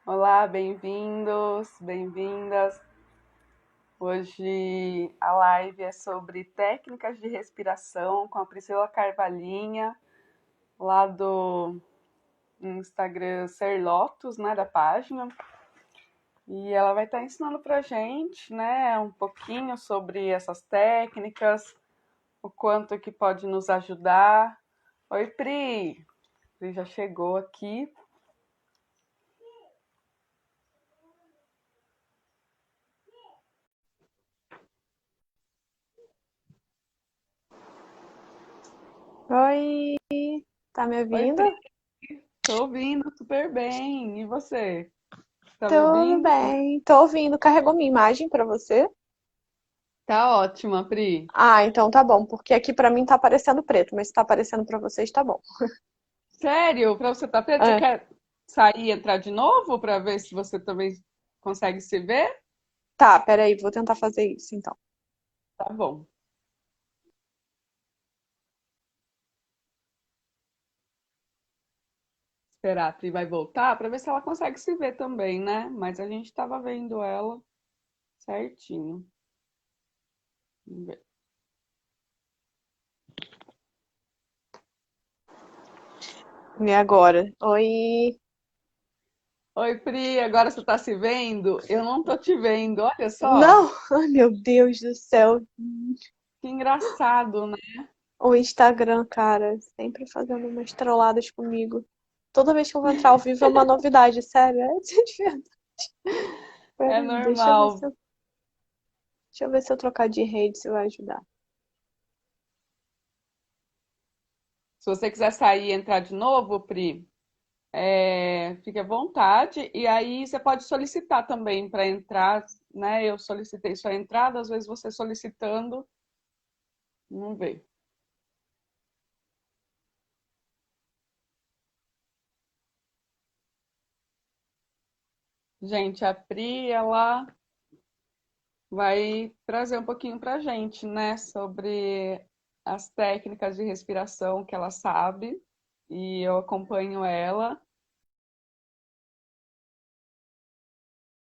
Olá, bem-vindos, bem-vindas. Hoje a live é sobre técnicas de respiração com a Priscila Carvalhinha, lá do Instagram Ser Lotus, né, da página. E ela vai estar ensinando pra gente, né, um pouquinho sobre essas técnicas, o quanto que pode nos ajudar. Oi, Pri! Pri já chegou aqui. Oi, tá me Oi, ouvindo? Pri, tô ouvindo super bem. E você? Tá me Tudo ouvindo? bem, tô ouvindo. Carregou minha imagem pra você? Tá ótima, Pri. Ah, então tá bom, porque aqui pra mim tá aparecendo preto, mas se tá aparecendo pra vocês tá bom. Sério? Pra você tá preto? Você É, quer sair e entrar de novo pra ver se você também consegue se ver? tá, peraí, vou tentar fazer isso então. Tá bom. Esperar a Pri vai voltar pra ver se ela consegue se ver também, né? Mas a gente tava vendo ela certinho. Vamos ver. E agora? Oi. Oi, Pri, agora você tá se vendo? Eu não tô te vendo, olha só. Não! Ai, meu Deus do céu. Que engraçado, né? O Instagram, cara, sempre fazendo umas trolladas comigo. Toda vez que eu vou entrar ao vivo é uma novidade, sério. É de verdade. É Peraí, normal. deixa eu ver se eu trocar de rede se vai ajudar. Se você quiser sair e entrar de novo, Pri, fique à vontade. E aí você pode solicitar também para entrar, né? Eu solicitei sua entrada, às vezes você solicitando, não vê. Gente, a Pri, ela vai trazer um pouquinho para a gente, né? Sobre as técnicas de respiração que ela sabe. E eu acompanho ela.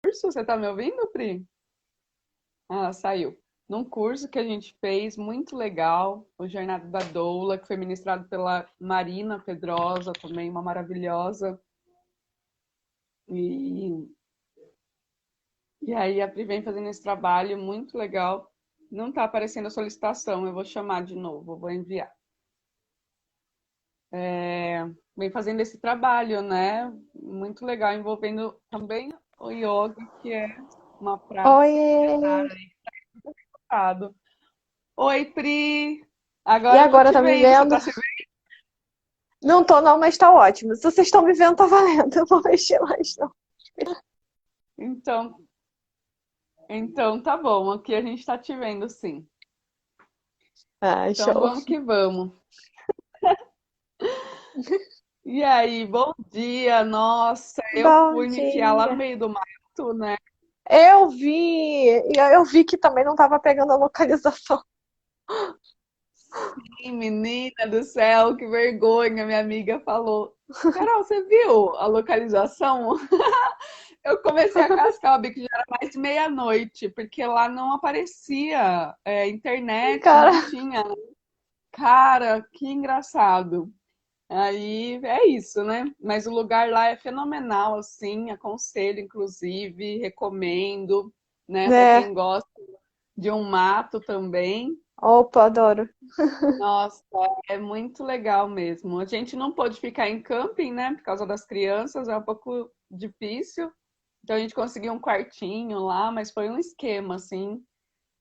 Você tá me ouvindo, Pri? Ah, saiu. Num curso que a gente fez, muito legal, o Jornada da Doula, que foi ministrado pela Marina Pedrosa, também uma maravilhosa. E, e aí a Pri vem fazendo esse trabalho muito legal. Não está aparecendo a solicitação, eu vou chamar de novo, vou enviar. Vem fazendo esse trabalho, né? Muito legal, envolvendo também o yoga, que é uma prática Oi! milenar. Oi, Pri! E Agora eu tô agora te tá me vendo, você vendo? tá se Não tô não, mas tá ótimo. Se vocês estão me vendo, tá valendo. Eu não vou mexer mais, não. Então, então tá bom, aqui a gente tá te vendo sim. Ah, Então show. vamos que vamos. E aí, bom dia. Nossa, eu Bom fui me enfiar lá no dia. meio do mato, né? Eu vi que também não tava pegando a localização. Sim, menina do céu, que vergonha, minha amiga falou. Carol, você viu a localização? Eu comecei a cascar o bico, já era mais de meia-noite, porque lá não aparecia internet, Cara, não tinha. Cara, que engraçado. Aí é isso, né? Mas o lugar lá é fenomenal, assim, aconselho, inclusive, recomendo, né? Para né? quem gosta de um mato também. Opa, adoro. Nossa, é muito legal mesmo. A gente não pôde ficar em camping, né? Por causa das crianças, é um pouco difícil. Então a gente conseguiu um quartinho lá, mas foi um esquema, assim,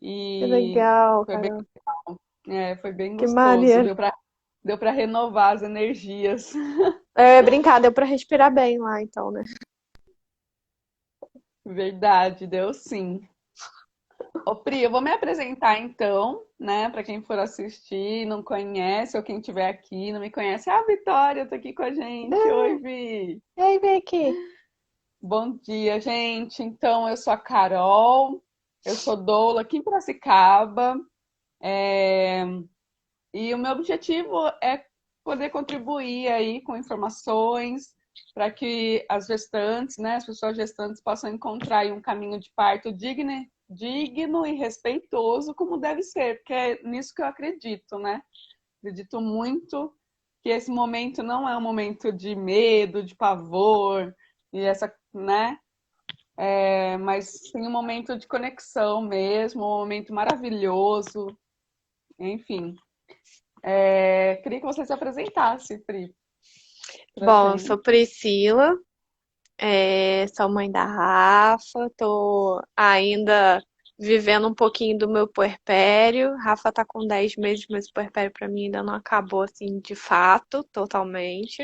Que e legal, foi bem, cara. foi bem Que gostoso. maneiro. Deu para renovar as energias. É, brincar, deu pra respirar bem lá, então, né? Verdade, deu sim. Ô, Pri, eu vou me apresentar então, né, para quem for assistir, não conhece, ou quem estiver aqui, não me conhece. Ah, Vitória, tá aqui com a gente. Oi, Vi. E aí, vem aqui. Bom dia, gente. Então, eu sou a Carol, eu sou doula aqui em Piracicaba, é, e o meu objetivo é poder contribuir aí com informações, para que as gestantes, né, as pessoas gestantes possam encontrar aí um caminho de parto digno e respeitoso, como deve ser, porque é nisso que eu acredito, né? Acredito muito que esse momento não é um momento de medo, de pavor, e essa, né? Mas sim um momento de conexão mesmo, um momento maravilhoso, enfim. Queria que você se apresentasse, Pri, pra Bom, eu gente. sou Priscila, sou mãe da Rafa, tô ainda vivendo um pouquinho do meu puerpério. Rafa tá com 10 meses, mas o puerpério pra mim ainda não acabou assim de fato, totalmente.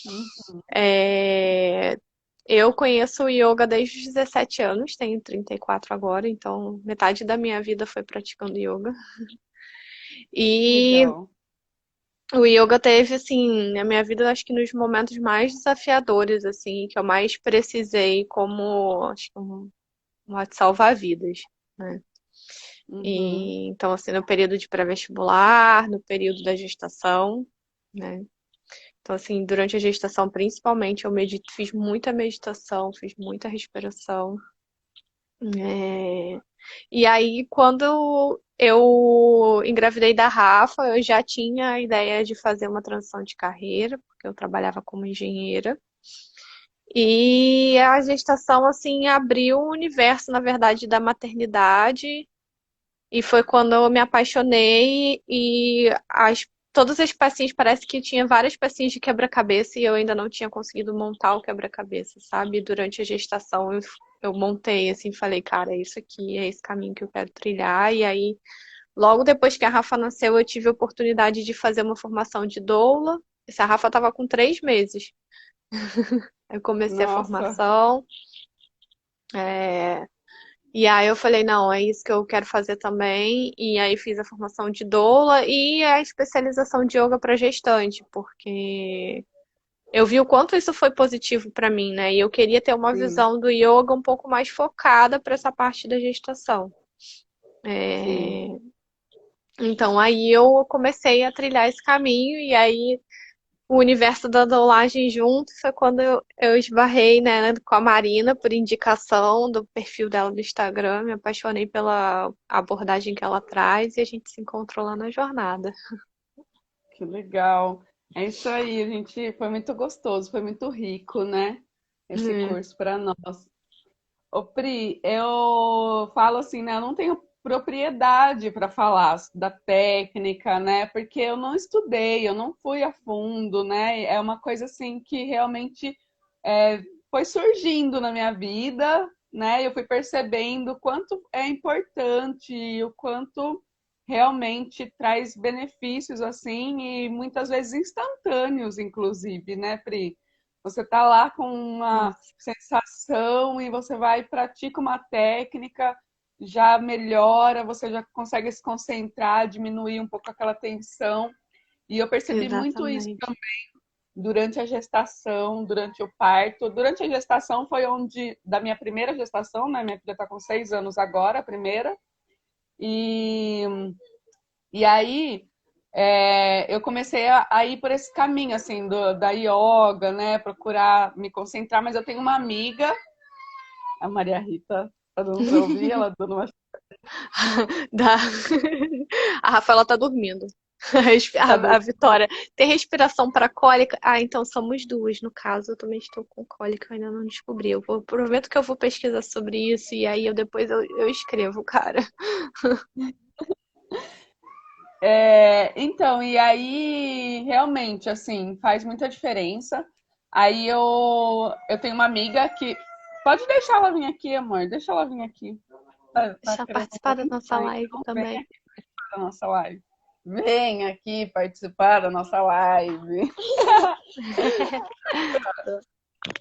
Uhum. É, Eu conheço o yoga desde os 17 anos, tenho 34 agora, então metade da minha vida foi praticando yoga. E Legal. o yoga teve, assim, na minha vida, acho que nos momentos mais desafiadores, assim, que eu mais precisei como, acho que um ato salvar-vidas, né? Uhum. E, então, assim, no período de pré-vestibular, no período da gestação, né? Então, assim, durante a gestação, principalmente, fiz muita meditação, fiz muita respiração. É, E aí, quando eu engravidei da Rafa, eu já tinha a ideia de fazer uma transição de carreira, porque eu trabalhava como engenheira. E a gestação, assim, abriu o universo, na verdade, da maternidade. E foi quando eu me apaixonei e todas as pecinhas, parece que tinha várias pecinhas de quebra-cabeça e eu ainda não tinha conseguido montar o quebra-cabeça, sabe? Durante a gestação eu montei assim, falei, cara, é isso aqui, é esse caminho que eu quero trilhar. E aí, logo depois que a Rafa nasceu, eu tive a oportunidade de fazer uma formação de doula. Essa Rafa estava com 3 meses. Eu comecei a Nossa, formação. é, E aí eu falei, não, é isso que eu quero fazer também. E aí fiz a formação de doula e a especialização de yoga para gestante, porque eu vi o quanto isso foi positivo para mim, né? E eu queria ter uma sim, visão do yoga um pouco mais focada para essa parte da gestação. sim. É, Então aí eu comecei a trilhar esse caminho e aí o universo da doulagem junto foi quando eu esbarrei, né, com a Marina por indicação do perfil dela do Instagram. Me apaixonei pela abordagem que ela traz e a gente se encontrou lá na jornada. Que legal. É isso aí, a gente foi muito gostoso, foi muito rico, né? Esse É, curso para nós. Ô, Pri, eu falo assim, né? Eu não tenho propriedade para falar da técnica, né? Porque eu não estudei, eu não fui a fundo, né? É uma coisa assim que realmente é, foi surgindo na minha vida, né? Eu fui percebendo o quanto é importante e o quanto realmente traz benefícios assim e muitas vezes instantâneos, inclusive, né, Pri? Você tá lá com uma nossa, sensação e você vai e pratica uma técnica, já melhora, você já consegue se concentrar, diminuir um pouco aquela tensão. E eu percebi muito isso exatamente. durante a gestação, durante o parto. Durante a gestação foi onde, da minha primeira gestação, né? Minha filha está com 6 anos agora, a primeira. E, e aí eu comecei a ir por esse caminho, assim, da yoga, né? Procurar me concentrar, mas eu tenho uma amiga, a Maria Rita, tá dando pra ouvir, ela dando uma... Da... A Rafaela tá dormindo. Tá A Vitória tem respiração para cólica. Ah, então somos duas. No caso, eu também estou com cólica, eu ainda não descobri. Prometo que eu vou pesquisar sobre isso e aí depois eu escrevo, cara. Então, e aí, realmente, assim, faz muita diferença. Aí eu tenho uma amiga que... Pode deixar ela vir aqui, amor. Deixa ela vir aqui. Tá Deixa eu querendo participar da muito? nossa Ah, live então vem também. aqui participar da nossa live. Vem aqui participar da nossa live.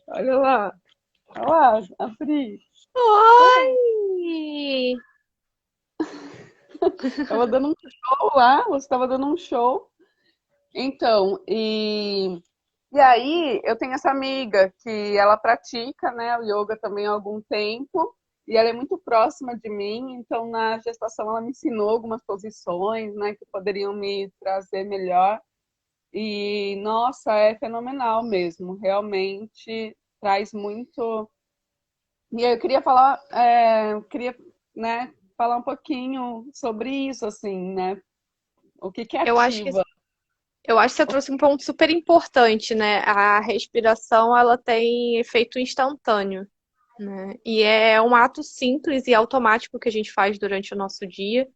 Olha lá. Olha lá, a Pri. Oi! Tava dando um show lá. Você tava dando um show. Então, e aí, eu tenho essa amiga que ela pratica, né, o yoga também há algum tempo, e ela é muito próxima de mim, então na gestação ela me ensinou algumas posições, né, que poderiam me trazer melhor. E, nossa, é fenomenal mesmo. Realmente traz muito. E eu queria falar, né, falar um pouquinho sobre isso, assim, né? O que que Eu acho que ativa? eu acho que você trouxe um ponto super importante, né? A respiração, ela tem efeito instantâneo, né? E é um ato simples e automático que a gente faz durante o nosso dia.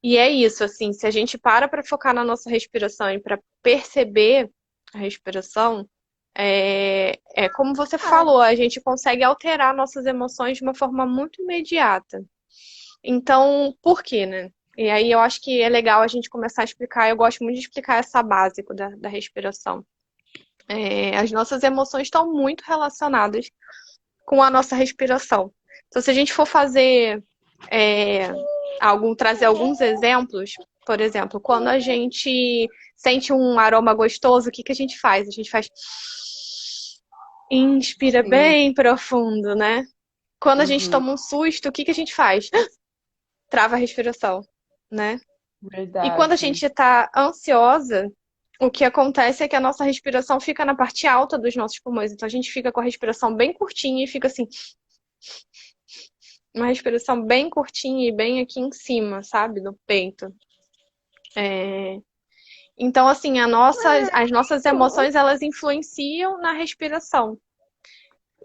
E é isso, assim, se a gente para focar na nossa respiração e para perceber a respiração, é como você falou, a gente consegue alterar nossas emoções de uma forma muito imediata. Então, por quê, né? E aí eu acho que é legal a gente começar a explicar, eu gosto muito de explicar essa básica da respiração. As nossas emoções estão muito relacionadas com a nossa respiração. Então, se a gente for fazer é, trazer alguns exemplos, por exemplo, quando a gente sente um aroma gostoso, o que que a gente faz? A gente faz inspira Sim, bem profundo, né? Quando a gente uhum, toma um susto, o que que a gente faz? Trava a respiração, né? E quando a verdade. gente está ansiosa, o que acontece é que a nossa respiração fica na parte alta dos nossos pulmões. Então a gente fica com a respiração bem curtinha e fica assim, uma respiração bem curtinha e bem aqui em cima, sabe? Do peito. Então, assim, as nossas emoções, elas influenciam na respiração.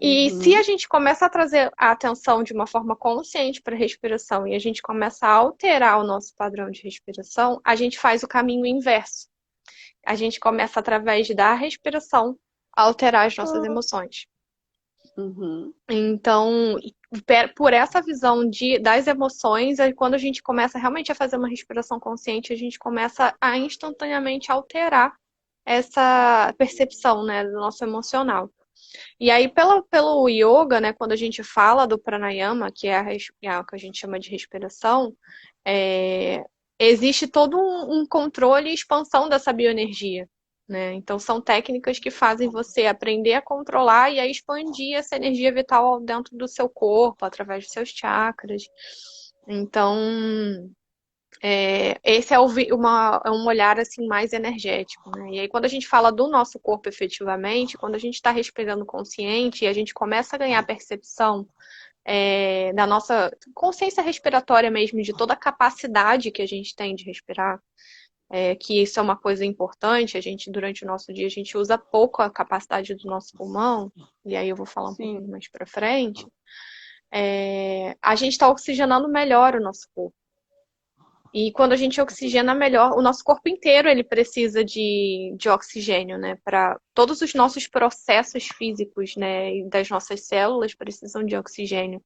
E se a Uhum, gente começa a trazer a atenção de uma forma consciente para a respiração e a gente começa a alterar o nosso padrão de respiração, a gente faz o caminho inverso. A gente começa através da respiração a alterar as nossas emoções. uhum, Então, por essa visão das emoções, quando a gente começa realmente a fazer uma respiração consciente, a gente começa a instantaneamente alterar essa percepção, né, do nosso emocional. E aí, pelo yoga, né, quando a gente fala do pranayama, que é o que a gente chama de respiração, é, existe todo um controle e expansão dessa bioenergia, né? Então, são técnicas que fazem você aprender a controlar e a expandir essa energia vital dentro do seu corpo, através dos seus chakras. Então, esse é, é um olhar assim mais energético, né? E aí, quando a gente fala do nosso corpo efetivamente, quando a gente está respirando consciente e a gente começa a ganhar percepção da nossa consciência respiratória mesmo, de toda a capacidade que a gente tem de respirar, que isso é uma coisa importante, a gente, durante o nosso dia, a gente usa pouco a capacidade do nosso pulmão, e aí eu vou falar um sim, pouquinho mais para frente, a gente está oxigenando melhor o nosso corpo. E quando a gente oxigena melhor, o nosso corpo inteiro ele precisa de oxigênio, né? Para todos os nossos processos físicos, né? E das nossas células precisam de oxigênio.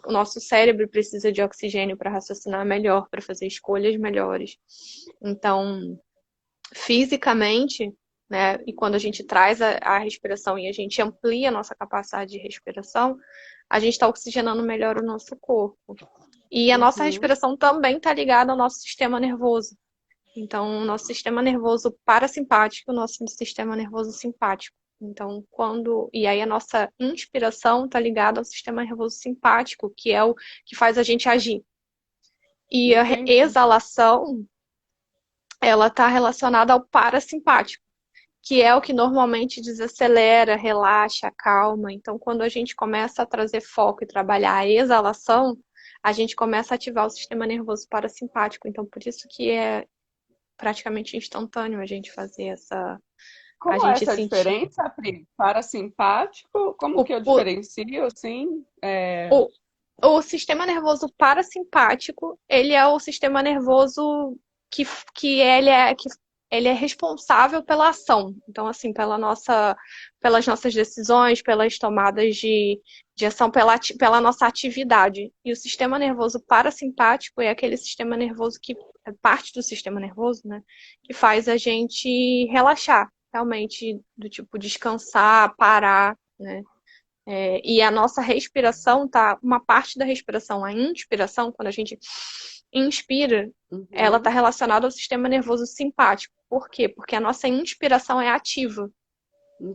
O nosso cérebro precisa de oxigênio para raciocinar melhor, para fazer escolhas melhores. Então, fisicamente, né? E quando a gente traz a respiração e a gente amplia a nossa capacidade de respiração, a gente está oxigenando melhor o nosso corpo. E a nossa uhum, respiração também está ligada ao nosso sistema nervoso. Então, o nosso sistema nervoso parasimpático, o nosso sistema nervoso simpático. Então, e aí a nossa inspiração está ligada ao sistema nervoso simpático, que é o que faz a gente agir. E a entendi. exalação, ela está relacionada ao parasimpático, que é o que normalmente desacelera, relaxa, calma. Então, quando a gente começa a trazer foco e trabalhar a exalação, a gente começa a ativar o sistema nervoso parasimpático. Então, por isso que é praticamente instantâneo a gente fazer a Como é gente essa sentir. diferença, Pri? Parasimpático, como O, que eu o, diferencio, assim? o, o sistema nervoso parasimpático, ele é o sistema nervoso que, que ele é que ele é responsável pela ação. Então, assim, pelas nossas decisões, pelas tomadas de ação, pela nossa atividade. E o sistema nervoso parasimpático é aquele sistema nervoso que é parte do sistema nervoso, né? Que faz a gente relaxar, realmente, do tipo descansar, parar, né? E a nossa respiração tá, uma parte da respiração, a inspiração, quando a gente inspira, ela está Uhum, relacionada ao sistema nervoso simpático. Por quê? Porque a nossa inspiração é ativa.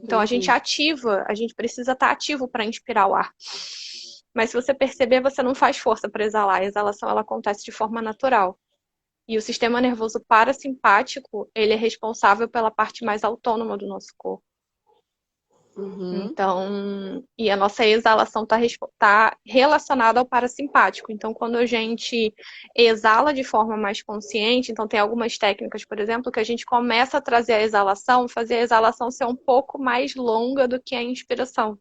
Então entendi. a gente precisa estar ativo para inspirar o ar. Mas se você perceber, você não faz força para exalar. A exalação ela acontece de forma natural. E o sistema nervoso parasimpático, ele é responsável pela parte mais autônoma do nosso corpo. Uhum. Então, e a nossa exalação tá relacionada ao parasimpático. Então, quando a gente exala de forma mais consciente, então tem algumas técnicas, por exemplo, que a gente começa a trazer a exalação, fazer a exalação ser um pouco mais longa do que a inspiração.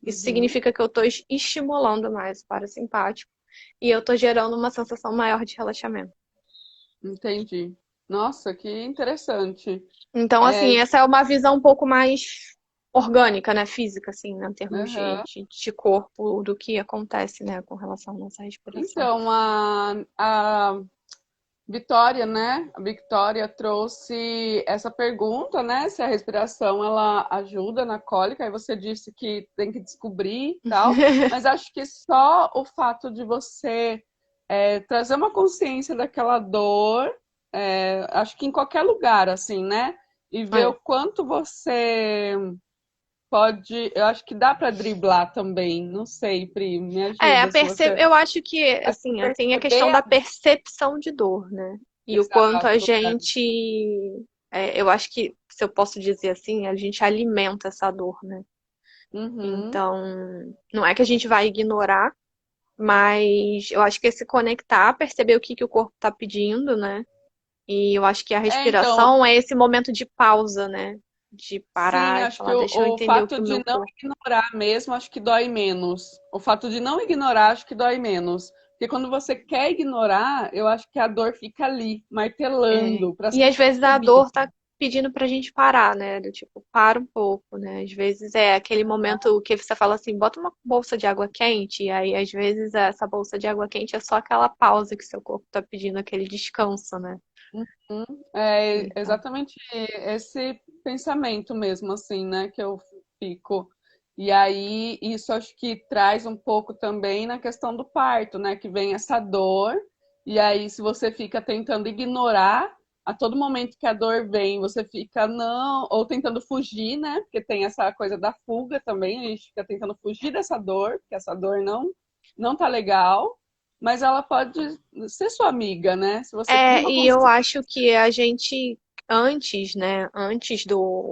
Isso Uhum. significa que eu estou estimulando mais o parasimpático e eu estou gerando uma sensação maior de relaxamento. Entendi. Nossa, que interessante. Então, assim, É, essa é uma visão um pouco mais orgânica, né? Física, assim, né? Em termos aham. de corpo, do que acontece, né? Com relação à nossa respiração. Então, a Vitória, né? A Victoria trouxe essa pergunta, né? Se a respiração ela ajuda na cólica. Aí você disse que tem que descobrir e tal. Mas acho que só o fato de você trazer uma consciência daquela dor, acho que em qualquer lugar, assim, né? E ver o É. quanto você pode. Eu acho que dá para driblar também. Não sei, Pri, me ajuda se você. Eu acho que, Acho que assim, tem a questão perceber. da percepção de dor, né? E o quanto a Exato. gente, eu acho que, se eu posso dizer assim, a gente alimenta essa dor, né? Uhum. Então, não é que a gente vai ignorar, mas eu acho que é se conectar, perceber o que que o corpo está pedindo, né? E eu acho que a Então, respiração é esse momento de pausa, né? De sim, parar e acho que falar, o, deixa eu o entender o fato que o de meu não corpo. ignorar mesmo, acho que dói menos. O fato de não ignorar, acho que dói menos. Porque quando você quer ignorar, eu acho que a dor fica ali, É. martelando, para E ser às vezes a percebida. dor tá pedindo pra gente parar, né? Do tipo, para um pouco, né? Às vezes é aquele momento que você fala assim, bota uma bolsa de água quente, e aí às vezes essa bolsa de água quente é só aquela pausa que seu corpo tá pedindo, aquele descanso, né? Uhum. É Então. exatamente esse pensamento mesmo, assim, né, que eu fico. E aí, isso acho que traz um pouco também na questão do parto, né, que vem essa dor, e aí se você fica tentando ignorar, a todo momento que a dor vem, você fica não, ou tentando fugir, né, porque tem essa coisa da fuga também, a gente fica tentando fugir dessa dor, porque essa dor não tá legal, mas ela pode ser sua amiga, né? Se você cria uma E eu consciência. acho que a gente, antes, né,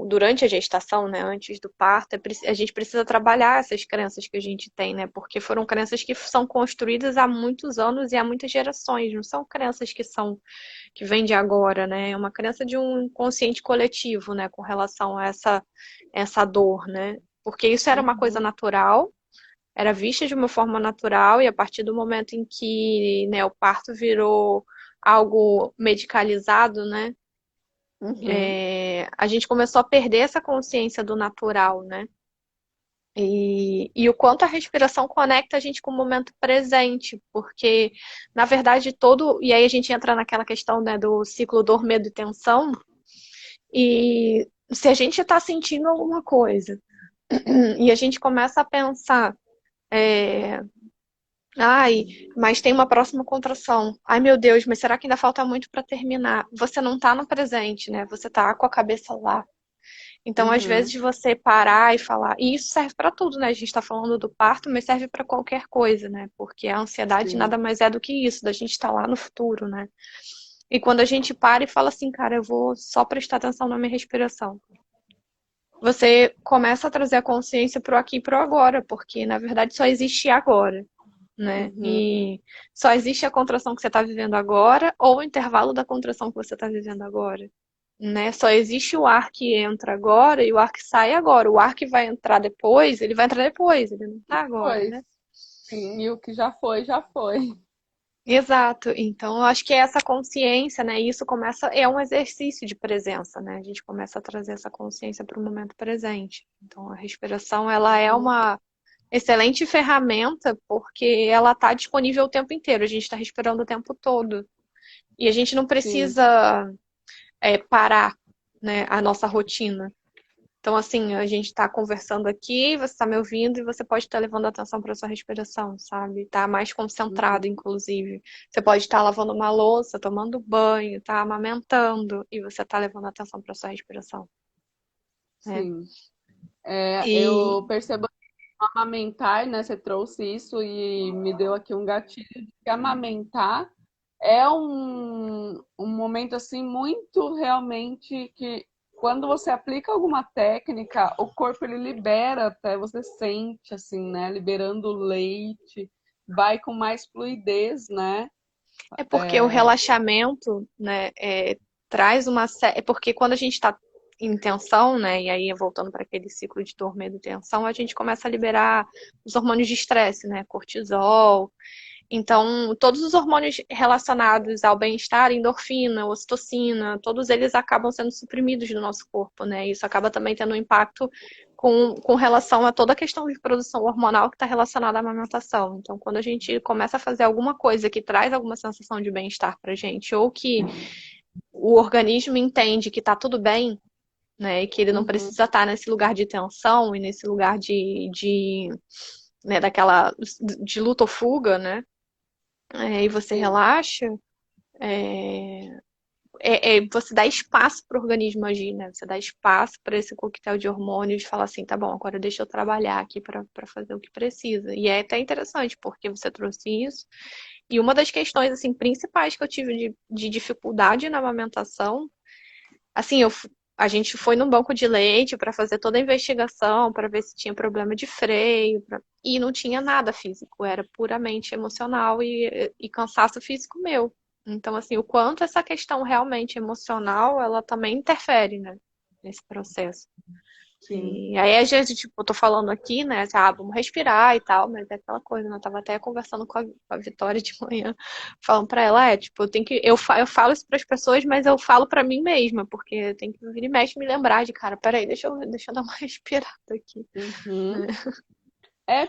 durante a gestação, né, antes do parto, a gente precisa trabalhar essas crenças que a gente tem, né, porque foram crenças que são construídas há muitos anos e há muitas gerações, não são crenças que vêm de agora, né, é uma crença de um consciente coletivo, né, com relação a essa dor, né, porque isso era uma coisa Uhum, natural, era vista de uma forma natural e a partir do momento em que, né, o parto virou algo medicalizado, né, uhum. a gente começou a perder essa consciência do natural, né? E o quanto a respiração conecta a gente com o momento presente, porque, na verdade, e aí a gente entra naquela questão, né, do ciclo dor, medo e tensão, e se a gente está sentindo alguma coisa e a gente começa a pensar, é, ai, mas tem uma próxima contração. Ai, meu Deus, mas será que ainda falta muito para terminar? Você não tá no presente, né? Você tá com a cabeça lá. Então, às Uhum. vezes, você parar e falar. E isso serve para tudo, né? A gente está falando do parto, mas serve para qualquer coisa, né? Porque a ansiedade Sim. nada mais é do que isso, da gente estar lá no futuro, né? E quando a gente para e fala assim, cara, eu vou só prestar atenção na minha respiração. Você começa a trazer a consciência pro aqui e pro agora, porque na verdade só existe agora, né? Uhum. E só existe a contração que você está vivendo agora ou o intervalo da contração que você está vivendo agora, né? Só existe o ar que entra agora e o ar que sai agora. O ar que vai entrar depois, ele vai entrar depois, ele não está agora, Pois. né? Sim, e o que já foi, já foi. Exato. Então, eu acho que é essa consciência, né? Isso começa, é um exercício de presença, né? A gente começa a trazer essa consciência para o momento presente. Então, a respiração, ela é Uhum. uma excelente ferramenta porque ela está disponível o tempo inteiro. A gente está respirando o tempo todo. E a gente não Sim. precisa parar, né, a nossa rotina. Então, assim, a gente está conversando aqui, você está me ouvindo e você pode estar levando atenção para sua respiração, sabe? Tá mais concentrado, Uhum. inclusive. Você pode estar lavando uma louça, tomando banho, tá amamentando e você está levando atenção para sua respiração, né? Sim. E Eu percebo que amamentar, né? Você trouxe isso e me deu aqui um gatilho de que amamentar é um momento assim muito realmente que quando você aplica alguma técnica, o corpo ele libera até, você sente assim, né? Liberando o leite, vai com mais fluidez, né? É porque o relaxamento, né, traz uma série. É porque quando a gente está em tensão, né, e aí voltando para aquele ciclo de dor, medo e tensão, a gente começa a liberar os hormônios de estresse, né, cortisol. Então, todos os hormônios relacionados ao bem-estar, endorfina, ocitocina, todos eles acabam sendo suprimidos do nosso corpo, né? Isso acaba também tendo um impacto com relação a toda a questão de produção hormonal que está relacionada à amamentação. Então, quando a gente começa a fazer alguma coisa que traz alguma sensação de bem-estar pra gente, ou que o organismo entende que tá tudo bem, né? E que ele não precisa estar nesse lugar de tensão e nesse lugar né, de luta ou fuga, né? E você relaxa, você dá espaço para o organismo agir, né? Você dá espaço para esse coquetel de hormônios falar assim, tá bom, agora deixa eu trabalhar aqui para fazer o que precisa. E é até interessante, porque você trouxe isso. E uma das questões, assim, principais que eu tive de dificuldade na amamentação, assim, a gente foi num banco de leite para fazer toda a investigação, para ver se tinha problema de freio, e não tinha nada físico, era puramente emocional e cansaço físico meu. Então, assim, o quanto essa questão realmente emocional, ela também interfere, né, nesse processo. Sim. E aí, a gente, tipo, eu tô falando aqui, né, assim, vamos respirar e tal, mas é aquela coisa, né, eu tava até conversando com a Vitória de manhã, falando pra ela, tipo, eu falo isso pras pessoas, mas eu falo pra mim mesma, porque tem que vir e mexe me lembrar de, cara, peraí, deixa eu dar uma respirada aqui. Uhum.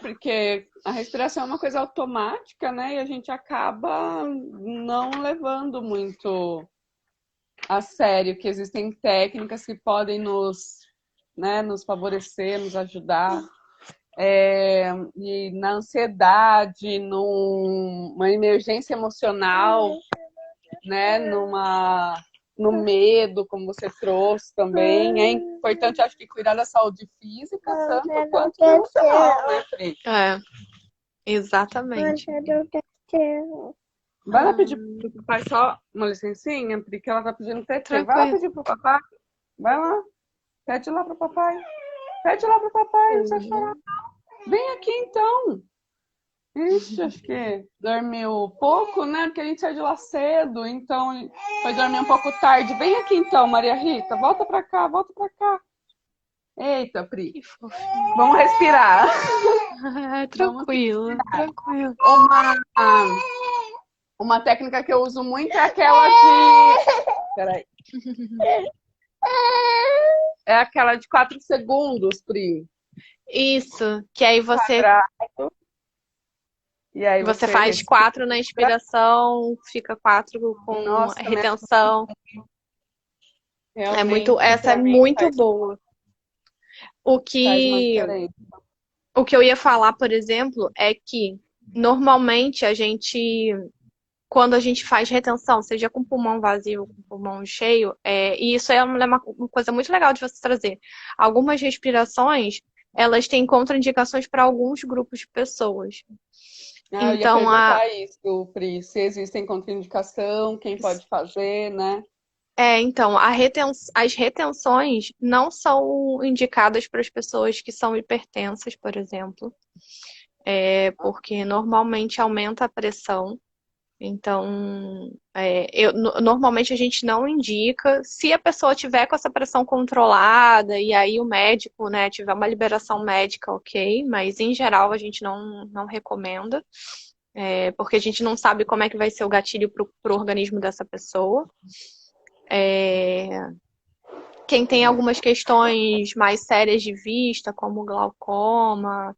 Porque a respiração é uma coisa automática, né? E a gente acaba não levando muito a sério que existem técnicas que podem nos favorecer, nos ajudar. E na ansiedade, numa emergência emocional, né? No medo, como você trouxe também. É importante, acho que, cuidar da saúde física, tanto quanto emocional, né, Pri? Exatamente. Vai lá pedir pro papai só uma licencinha, porque ela tá pedindo tetê. Vai lá Tranquilo. pedir pro papai. Vai lá. Pede lá pro papai. Pede lá pro papai, não precisa chorar. Vem aqui então. Ixi, acho que dormiu pouco, né? Porque a gente saiu de lá cedo, então foi dormir um pouco tarde. Vem aqui então, Maria Rita. Volta pra cá, volta pra cá. Eita, Pri. Que fofinho. Vamos respirar. Tranquilo, tranquilo. Uma técnica que eu uso muito é aquela de. Peraí. É aquela de 4 segundos, Pri. Isso, que aí E aí você faz 4 na inspiração, fica 4 com Nossa, retenção. realmente, Essa é muito boa. Faz uma diferença. O que eu ia falar, por exemplo, é que normalmente quando a gente faz retenção, seja com pulmão vazio ou com pulmão cheio, e isso é uma coisa muito legal de você trazer. Algumas respirações, elas têm contraindicações para alguns grupos de pessoas. Eu ia perguntar isso, Pri, se existem contraindicação, quem pode fazer, né? Então, as retenções não são indicadas para as pessoas que são hipertensas, por exemplo, porque normalmente aumenta a pressão. Então, normalmente a gente não indica. Se a pessoa tiver com essa pressão controlada e aí o médico, né, tiver uma liberação médica, ok, mas em geral a gente não recomenda, porque a gente não sabe como é que vai ser o gatilho para o organismo dessa pessoa. Quem tem algumas questões mais sérias de vista, como glaucoma,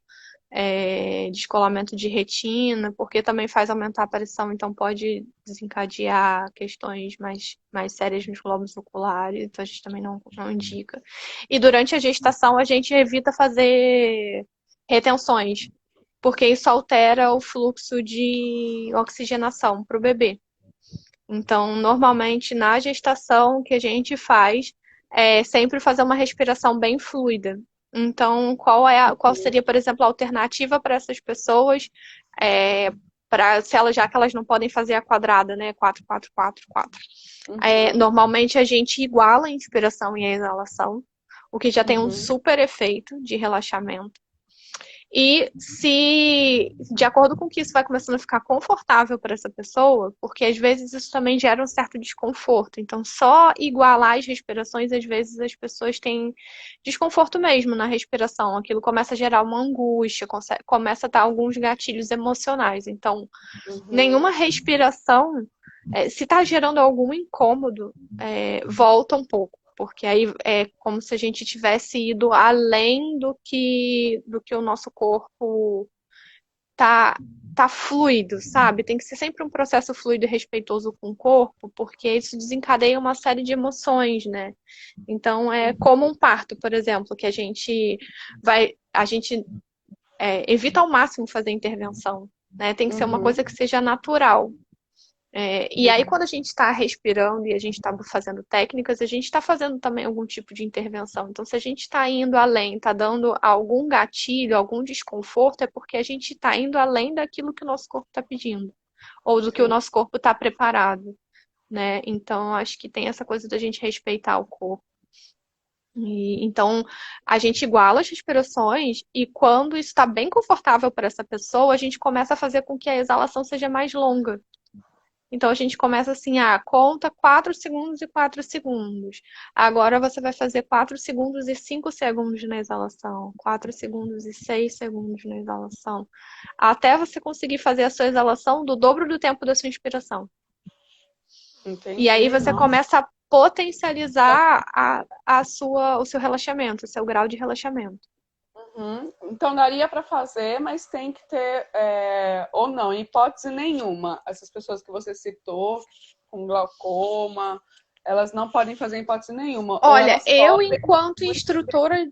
descolamento de retina, porque também faz aumentar a pressão, então pode desencadear questões mais sérias nos globos oculares, então a gente também não indica. E durante a gestação a gente evita fazer retenções, porque isso altera o fluxo de oxigenação para o bebê. Então, normalmente na gestação o que a gente faz é sempre fazer uma respiração bem fluida. Então, qual seria, por exemplo, a alternativa para essas pessoas? já que elas não podem fazer a quadrada, né? 4, 4, 4, 4. Uhum, Normalmente a gente iguala a inspiração e a exalação, o que já tem um uhum, super efeito de relaxamento. E se, de acordo com que isso vai começando a ficar confortável para essa pessoa, porque às vezes isso também gera um certo desconforto. Então, só igualar as respirações, às vezes as pessoas têm desconforto mesmo na respiração. Aquilo começa a gerar uma angústia, começa a dar alguns gatilhos emocionais. Então, nenhuma uhum. respiração, se está gerando algum incômodo, volta um pouco. Porque aí é como se a gente tivesse ido além do que o nosso corpo tá, tá fluido, sabe? Tem que ser sempre um processo fluido e respeitoso com o corpo, porque isso desencadeia uma série de emoções, né? Então é como um parto, por exemplo, que a gente evita ao máximo fazer intervenção, né? Tem que ser uma Uhum. coisa que seja natural. E aí, quando a gente está respirando e a gente está fazendo técnicas, a gente está fazendo também algum tipo de intervenção. Então, se a gente está indo além, está dando algum gatilho, algum desconforto, é porque a gente está indo além daquilo que o nosso corpo está pedindo, ou do que o Sim. nosso corpo está preparado, né? Então, acho que tem essa coisa da gente respeitar o corpo. Então, a gente iguala as respirações e quando isso está bem confortável para essa pessoa, a gente começa a fazer com que a exalação seja mais longa. Então a gente começa assim, conta 4 segundos e 4 segundos. Agora você vai fazer 4 segundos e 5 segundos na exalação, 4 segundos e 6 segundos na exalação, até você conseguir fazer a sua exalação do dobro do tempo da sua inspiração. E aí Entendi, você nossa. começa a potencializar o seu relaxamento, o seu grau de relaxamento. Uhum. Então daria para fazer, mas tem que ter, ou não, em hipótese nenhuma. Essas pessoas que você citou, com glaucoma, elas não podem fazer em hipótese nenhuma. Ou Olha, elas podem. eu enquanto instrutora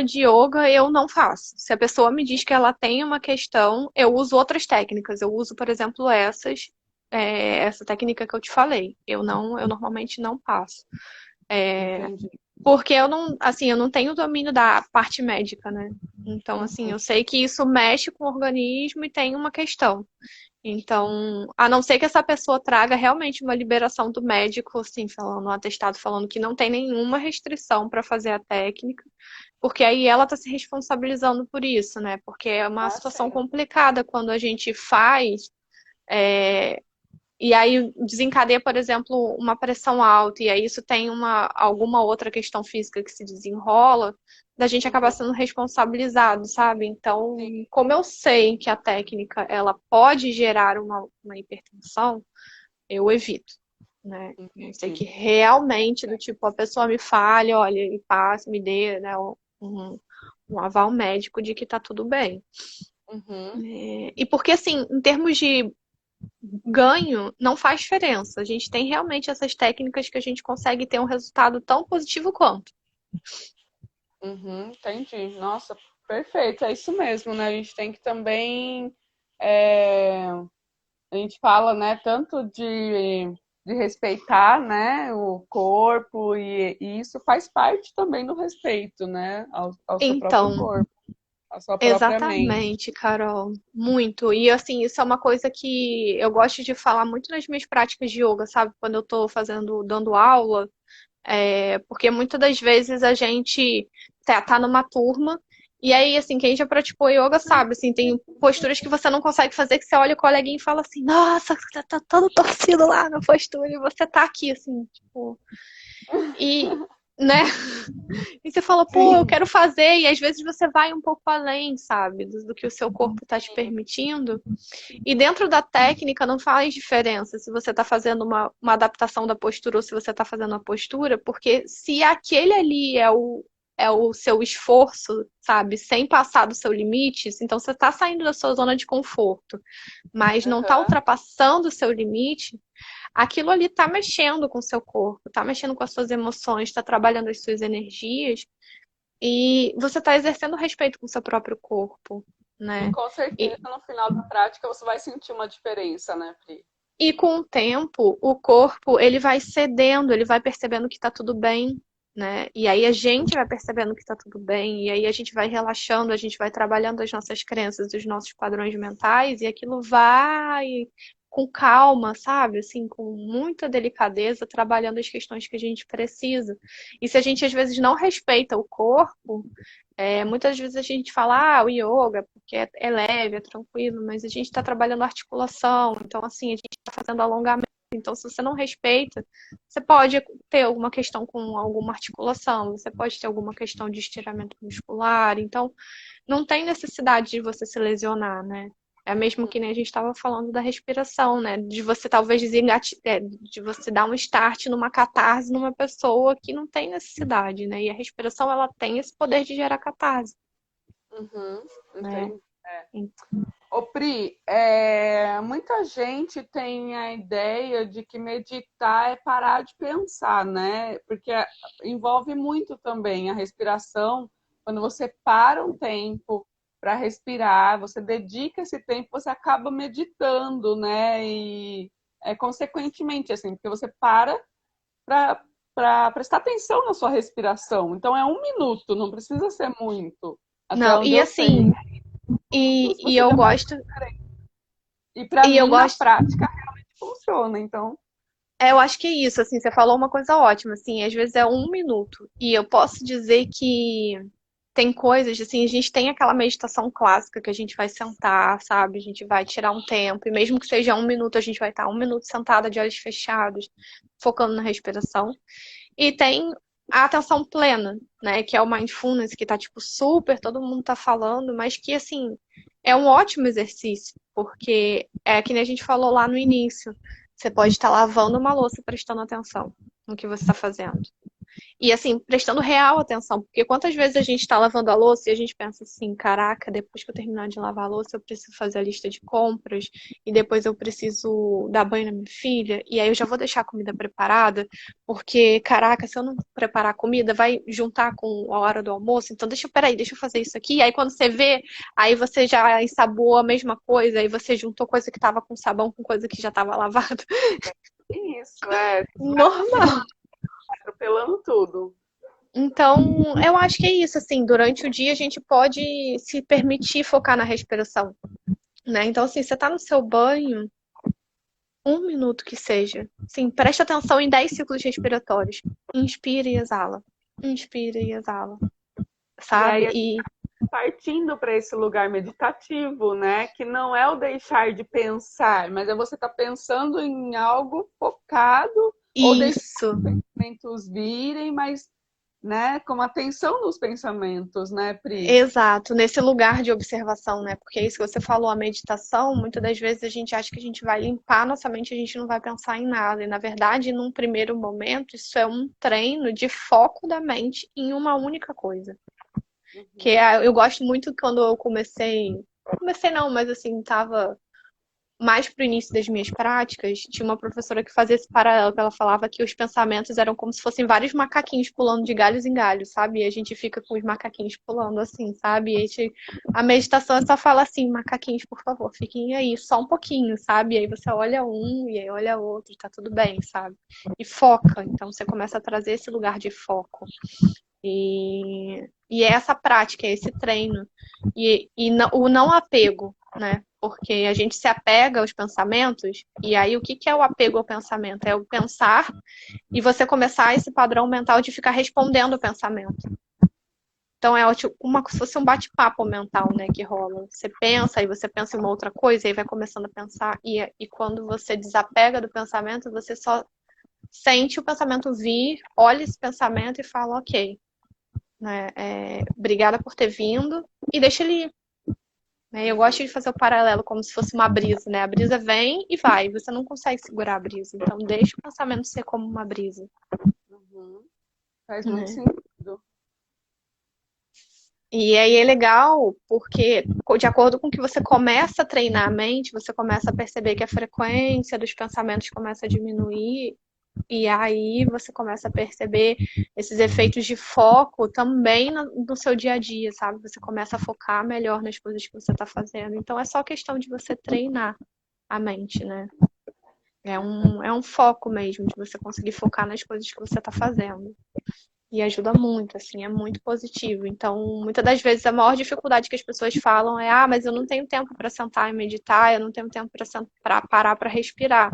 de yoga, eu não faço. Se a pessoa me diz que ela tem uma questão, eu uso outras técnicas. Eu uso, por exemplo, essa técnica que eu te falei. Eu normalmente não passo. Entendi. Porque eu não tenho domínio da parte médica, né? Então, assim, Uhum. eu sei que isso mexe com o organismo e tem uma questão. Então, a não ser que essa pessoa traga realmente uma liberação do médico, assim, falando, um atestado falando que não tem nenhuma restrição para fazer a técnica, porque aí ela está se responsabilizando por isso, né? Porque é uma Ah, situação sim. complicada quando a gente faz. E aí desencadeia, por exemplo, uma pressão alta, e aí isso tem alguma outra questão física que se desenrola, da gente acabar Uhum. sendo responsabilizado, sabe? Então, Sim. como eu sei que a técnica ela pode gerar uma hipertensão, eu evito, né? Eu sei Entendi. que realmente, do tipo, a pessoa me fale, olha, e passe, me dê, né, um, um aval médico de que tá tudo bem. Uhum. E porque, assim, em termos de ganho não faz diferença. A gente tem realmente essas técnicas que a gente consegue ter um resultado tão positivo quanto. Uhum. Entendi. Nossa, perfeito. É isso mesmo, né? A gente tem que também. é, A gente fala, né, tanto de respeitar, né, o corpo, e isso faz parte também do respeito, né, ao seu próprio Então, corpo, à sua própria mente. exatamente, Carol, muito. E assim, isso é uma coisa que eu gosto de falar muito nas minhas práticas de yoga, sabe? Quando eu tô dando aula, porque muitas das vezes a gente tá numa turma. E aí, assim, quem já praticou yoga sabe, assim, tem posturas que você não consegue fazer, que você olha o coleguinha e fala assim, nossa, você tá todo torcido lá na postura e você tá aqui, assim, tipo. E, né? E você fala, pô, eu Sim, quero fazer, e às vezes você vai um pouco além, sabe, do que o seu corpo tá te permitindo. E dentro da técnica não faz diferença se você tá fazendo uma adaptação da postura ou se você tá fazendo a postura, porque se aquele ali é o seu esforço, sabe, sem passar do seu limite, então você tá saindo da sua zona de conforto, mas não tá aham. ultrapassando o seu limite, aquilo ali tá mexendo com o seu corpo, tá mexendo com as suas emoções, tá trabalhando as suas energias e você tá exercendo respeito com o seu próprio corpo, E né? com certeza E, no final da prática você vai sentir uma diferença, né, Pri? e com o tempo, o corpo ele vai cedendo, ele vai percebendo que tá tudo bem, né? E aí a gente vai percebendo que tá tudo bem, e aí a gente vai relaxando, a gente vai trabalhando as nossas crenças, os nossos padrões mentais, e aquilo vai com calma, sabe? Assim, com muita delicadeza, trabalhando as questões que a gente precisa. E se a gente às vezes não respeita o corpo, muitas vezes a gente fala, o yoga, porque é leve, é tranquilo, mas a gente está trabalhando articulação, então assim, a gente está fazendo alongamento. Então, se você não respeita, você pode ter alguma questão com alguma articulação, você pode ter alguma questão de estiramento muscular. Então, não tem necessidade de você se lesionar, né? É mesmo que nem a gente estava falando da respiração, né? De você talvez de você dar um start numa catarse numa pessoa que não tem necessidade, né? E a respiração, ela tem esse poder de gerar catarse, Uhum, né? entendi. Ô, Pri, muita gente tem a ideia de que meditar é parar de pensar, né? Porque envolve muito também a respiração. Quando você para um tempo para respirar, você dedica esse tempo, você acaba meditando, né? E consequentemente, assim, porque você para prestar atenção na sua respiração. Então é 1 minuto, não precisa ser muito. Até Não, onde e eu sei. assim, e Você eu demora. gosto, E para e eu mim, na gosto, prática, realmente funciona. Então, eu acho que é isso, assim, você falou uma coisa ótima, assim, às vezes é 1 minuto. E eu posso dizer que tem coisas, assim, a gente tem aquela meditação clássica que a gente vai sentar, sabe? A gente vai tirar um tempo, e mesmo que seja 1 minuto, a gente vai estar 1 minuto sentada de olhos fechados, focando na respiração. E tem a atenção plena, né? Que é o mindfulness, que tá, tipo, super, todo mundo tá falando, mas que, assim, é um ótimo exercício, porque é que nem a gente falou lá no início. Você pode estar lavando uma louça prestando atenção no que você está fazendo. E assim, prestando real atenção, porque quantas vezes a gente está lavando a louça e a gente pensa assim, caraca, depois que eu terminar de lavar a louça, eu preciso fazer a lista de compras, e depois eu preciso dar banho na minha filha, e aí eu já vou deixar a comida preparada, porque, caraca, se eu não preparar a comida, vai juntar com a hora do almoço, então peraí, deixa eu fazer isso aqui. E aí quando você vê, aí você já ensaboou a mesma coisa, aí você juntou coisa que estava com sabão com coisa que já estava lavada. isso, Normal. atropelando tudo. Então, eu acho que é isso, assim, durante o dia a gente pode se permitir focar na respiração, né? Então, assim, você tá no seu banho, 1 minuto que seja. Sim, presta atenção em 10 ciclos respiratórios. Inspira e exala. Inspira e exala, E aí, sabe? E partindo para esse lugar meditativo, né? Que não é o deixar de pensar, mas é você estar pensando em algo focado ou deixar isso. os pensamentos virem, mas, né? Com atenção nos pensamentos, né, Pri? Exato, nesse lugar de observação, né? Porque é isso que você falou, a meditação, muitas das vezes a gente acha que a gente vai limpar nossa mente, a gente não vai pensar em nada. E na verdade, num primeiro momento, isso é um treino de foco da mente em uma única coisa. Que eu gosto muito quando eu comecei não, mas assim, tava mais pro início das minhas práticas, tinha uma professora que fazia esse paralelo, que ela falava que os pensamentos eram como se fossem vários macaquinhos pulando de galhos em galhos, sabe? E a gente fica com os macaquinhos pulando assim, sabe? E a meditação é só fala assim, macaquinhos, por favor, fiquem aí, só um pouquinho, sabe? E aí você olha um, e aí olha outro, tá tudo bem, sabe? E foca, então você começa a trazer esse lugar de foco. E é essa prática, é esse treino. O não apego, né? Porque a gente se apega aos pensamentos, e aí o que que é o apego ao pensamento? É o pensar e você começar esse padrão mental de ficar respondendo o pensamento. Então é tipo, se fosse um bate-papo mental, né, que rola. Você pensa, aí você pensa em uma outra coisa, aí vai começando a pensar, e quando você desapega do pensamento, você só sente o pensamento vir, olha esse pensamento e fala, ok, né? Obrigada por ter vindo e deixa ele ir. Né? Eu gosto de fazer o paralelo como se fosse uma brisa, né? A brisa vem e vai, você não consegue segurar a brisa. Então deixa o pensamento ser como uma brisa. Uhum. Faz muito Né? sentido. E aí é legal porque, de acordo com que você começa a treinar a mente, você começa a perceber que a frequência dos pensamentos começa a diminuir. E aí você começa a perceber esses efeitos de foco também no seu dia a dia, sabe? Você começa a focar melhor nas coisas que você está fazendo. Então é só questão de você treinar a mente, né? É um foco mesmo, de você conseguir focar nas coisas que você está fazendo. E ajuda muito, assim, é muito positivo. Então, muitas das vezes a maior dificuldade que as pessoas falam é: ah, mas eu não tenho tempo para sentar e meditar, eu não tenho tempo para parar para respirar.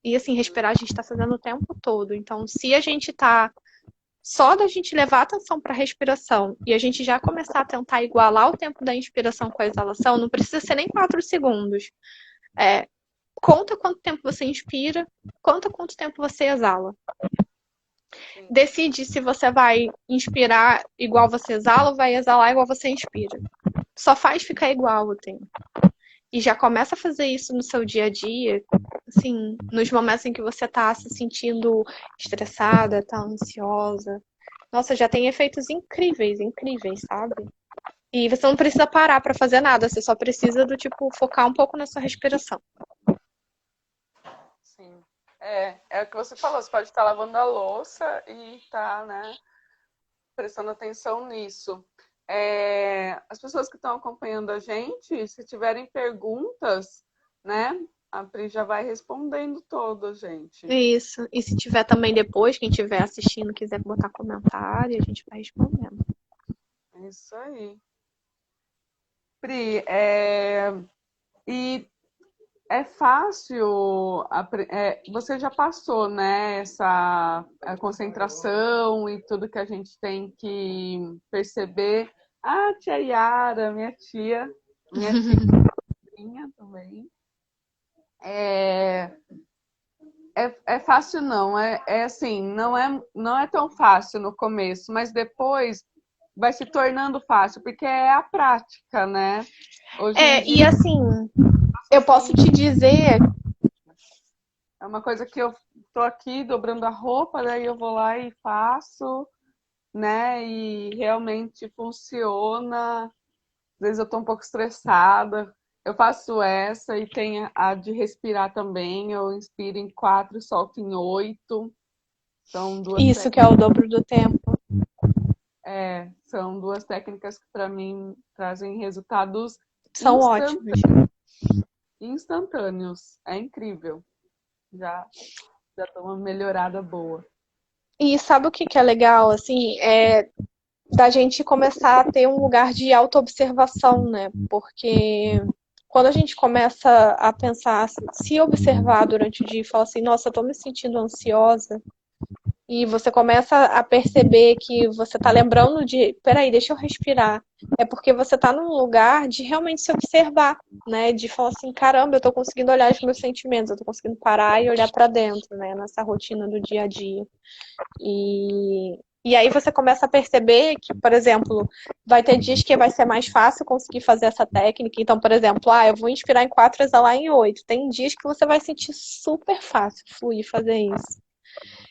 E assim, respirar a gente está fazendo o tempo todo. Então, se a gente tá só da gente levar atenção para a respiração e a gente já começar a tentar igualar o tempo da inspiração com a exalação, não precisa ser nem 4 segundos. É, conta quanto tempo você inspira, conta quanto tempo você exala. Sim. Decide se você vai inspirar igual você exala ou vai exalar igual você inspira. Só faz ficar igual o tempo. E já começa a fazer isso no seu dia a dia, assim, nos momentos em que você tá se sentindo estressada, tá ansiosa. Nossa, já tem efeitos incríveis, incríveis, sabe? E você não precisa parar pra fazer nada, você só precisa do tipo focar um pouco na sua respiração. Sim. É o que você falou, você pode estar lavando a louça e tá, né, prestando atenção nisso. As pessoas que estão acompanhando a gente, se tiverem perguntas, né, a Pri já vai respondendo todas, gente. Isso. E se tiver também depois, quem estiver assistindo quiser botar comentário, a gente vai respondendo. É isso aí. Pri, e é fácil, você já passou, né, essa a concentração e tudo que a gente tem que perceber. Ah, tia Yara, minha tia também. É, é fácil não, é assim, não é tão fácil no começo, mas depois vai se tornando fácil, porque é a prática, né? Hoje em E dia, assim, eu posso te dizer. é uma coisa que eu tô aqui dobrando a roupa, daí eu vou lá e faço, né? E realmente funciona. Às vezes eu tô um pouco estressada. Eu faço essa e tem a de respirar também. Eu inspiro em 4 e solto em 8. São duas Isso que é técnicas, o dobro do tempo. são duas técnicas que para mim trazem resultados São instan- ótimos. instantâneos. É incrível. Já já tô uma melhorada boa. E sabe o que que é legal, assim, é da gente começar a ter um lugar de autoobservação, né? Porque quando a gente começa a pensar, se observar durante o dia e falar assim, nossa, eu tô me sentindo ansiosa, e você começa a perceber que você tá lembrando de, peraí, deixa eu respirar. É porque você tá num lugar de realmente se observar, né? De falar assim, caramba, eu tô conseguindo olhar os meus sentimentos, eu tô conseguindo parar e olhar pra dentro, né? Nessa rotina do dia a dia. E aí você começa a perceber que, por exemplo, vai ter dias que vai ser mais fácil conseguir fazer essa técnica. Então, por exemplo, eu vou inspirar em 4, exalar em 8. Tem dias que você vai sentir super fácil fluir fazer isso.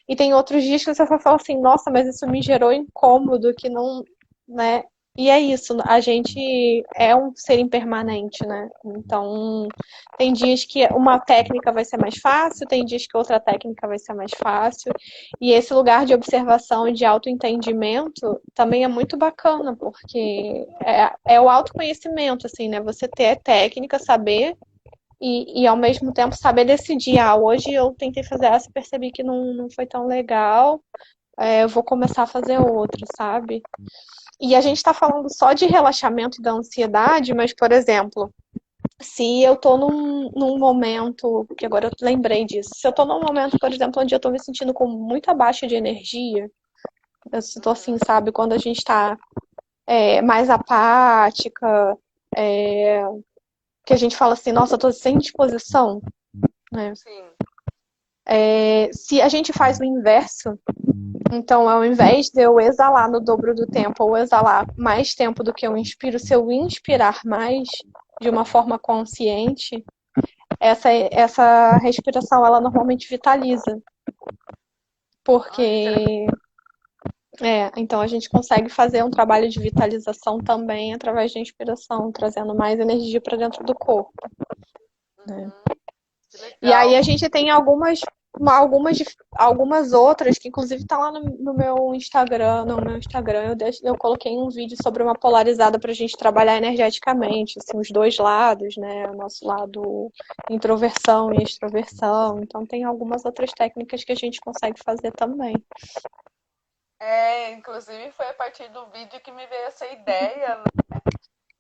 E tem outros dias que você vai falar assim, nossa, mas isso me gerou incômodo, que não, né? E é isso, a gente é um ser impermanente, né? Então, tem dias que uma técnica vai ser mais fácil, tem dias que outra técnica vai ser mais fácil. E esse lugar de observação e de autoentendimento também é muito bacana, porque é o autoconhecimento, assim, né? Você ter a técnica, saber e ao mesmo tempo saber decidir, hoje eu tentei fazer essa e percebi que não foi tão legal, eu vou começar a fazer outra, sabe? E a gente tá falando só de relaxamento e da ansiedade, mas, por exemplo, se eu tô num momento, que agora eu lembrei disso, se eu tô num momento, por exemplo, onde eu tô me sentindo com muita baixa de energia, eu tô assim, sabe, quando a gente tá mais apática, que a gente fala assim, nossa, eu tô sem disposição, né? Sim. Se a gente faz o inverso, então ao invés de eu exalar no dobro do tempo ou exalar mais tempo do que eu inspiro, se eu inspirar mais de uma forma consciente, essa respiração ela normalmente vitaliza. Olha, interessante. Porque então a gente consegue fazer um trabalho de vitalização também através da inspiração, trazendo mais energia para dentro do corpo. Né? Uhum, que E aí legal. a gente tem algumas outras, que inclusive tá lá no meu Instagram. No meu Instagram eu coloquei um vídeo sobre uma polarizada pra gente trabalhar energeticamente, assim, os dois lados, né? O nosso lado introversão e extroversão. Então tem algumas outras técnicas que a gente consegue fazer também. Inclusive foi a partir do vídeo que me veio essa ideia.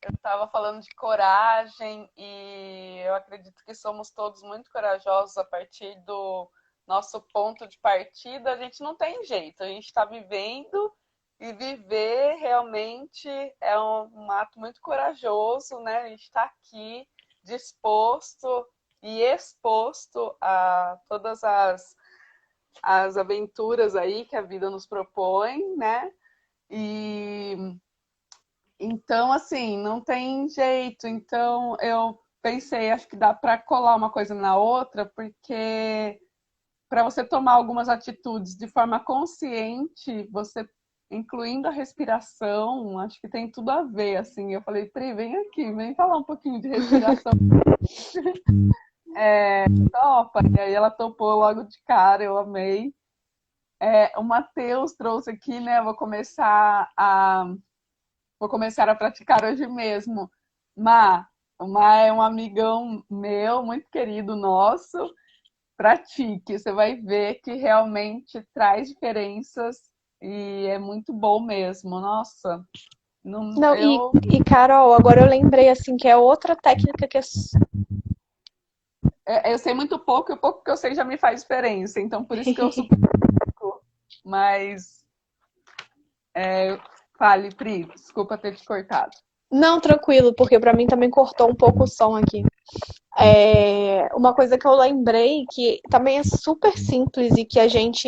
Eu estava falando de coragem e eu acredito que somos todos muito corajosos a partir do nosso ponto de partida. A gente não tem jeito, a gente está vivendo e viver realmente é um ato muito corajoso, né? A gente está aqui disposto e exposto a todas as aventuras aí que a vida nos propõe, né? E então, assim, não tem jeito. Então, eu pensei, acho que dá para colar uma coisa na outra, porque para você tomar algumas atitudes de forma consciente, você incluindo a respiração, acho que tem tudo a ver, assim. Eu falei, Pri, vem aqui, vem falar um pouquinho de respiração. Topa. E aí ela topou logo de cara, eu amei. O Matheus trouxe aqui, né? Vou começar a praticar hoje mesmo. Má, o Má é um amigão meu, muito querido nosso. Pratique, você vai ver que realmente traz diferenças e é muito bom mesmo. Nossa, não, Não, e Carol, agora eu lembrei assim que é outra técnica que eu sei muito pouco e o pouco que eu sei já me faz diferença. Então, por isso que eu super. Mas, fale, Pri, desculpa ter te cortado. Não, tranquilo, porque para mim também cortou um pouco o som aqui. Uma coisa que eu lembrei que também é super simples e que a gente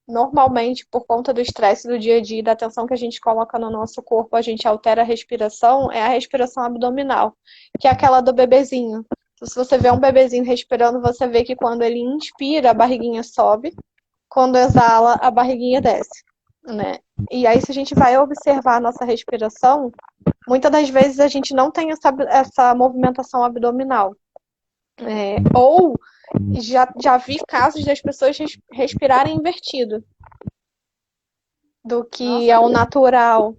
normalmente, por conta do estresse do dia a dia e da tensão que a gente coloca no nosso corpo, a gente altera a respiração, é a respiração abdominal, que é aquela do bebezinho. Então, se você vê um bebezinho respirando, você vê que quando ele inspira, a barriguinha sobe, quando exala, a barriguinha desce, né? E aí, se a gente vai observar a nossa respiração, muitas das vezes a gente não tem essa movimentação abdominal. Ou já vi casos das pessoas respirarem invertido do que Nossa, é o natural.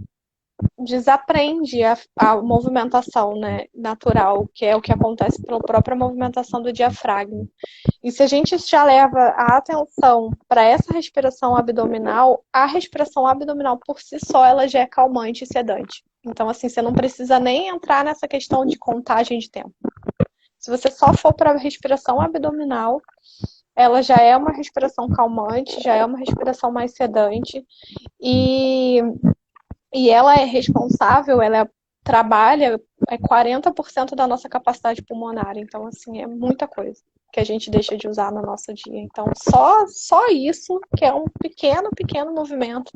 Desaprende a movimentação, né, natural, que é o que acontece pela própria movimentação do diafragma. E se a gente já leva a atenção para essa respiração abdominal, a respiração abdominal por si só ela já é calmante e sedante. Então, assim, você não precisa nem entrar nessa questão de contagem de tempo. Se você só for para a respiração abdominal, ela já é uma respiração calmante, já é uma respiração mais sedante e ela é responsável, trabalha 40% da nossa capacidade pulmonar. Então, assim, é muita coisa que a gente deixa de usar no nosso dia. Então, só isso, que é um pequeno, pequeno movimento,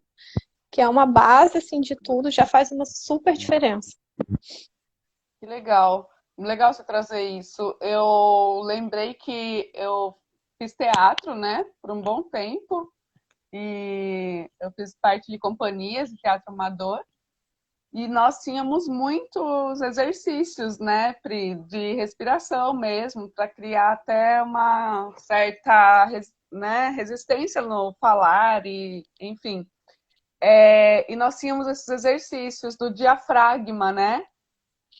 que é uma base, assim, de tudo, já faz uma super diferença. que legal. Legal você trazer isso. Eu lembrei que eu fiz teatro, né, por um bom tempo. E eu fiz parte de companhias de teatro amador. E nós tínhamos muitos exercícios, né, Pri, de respiração mesmo, para criar até uma certa, né, resistência no falar e, enfim. E nós tínhamos esses exercícios do diafragma, né?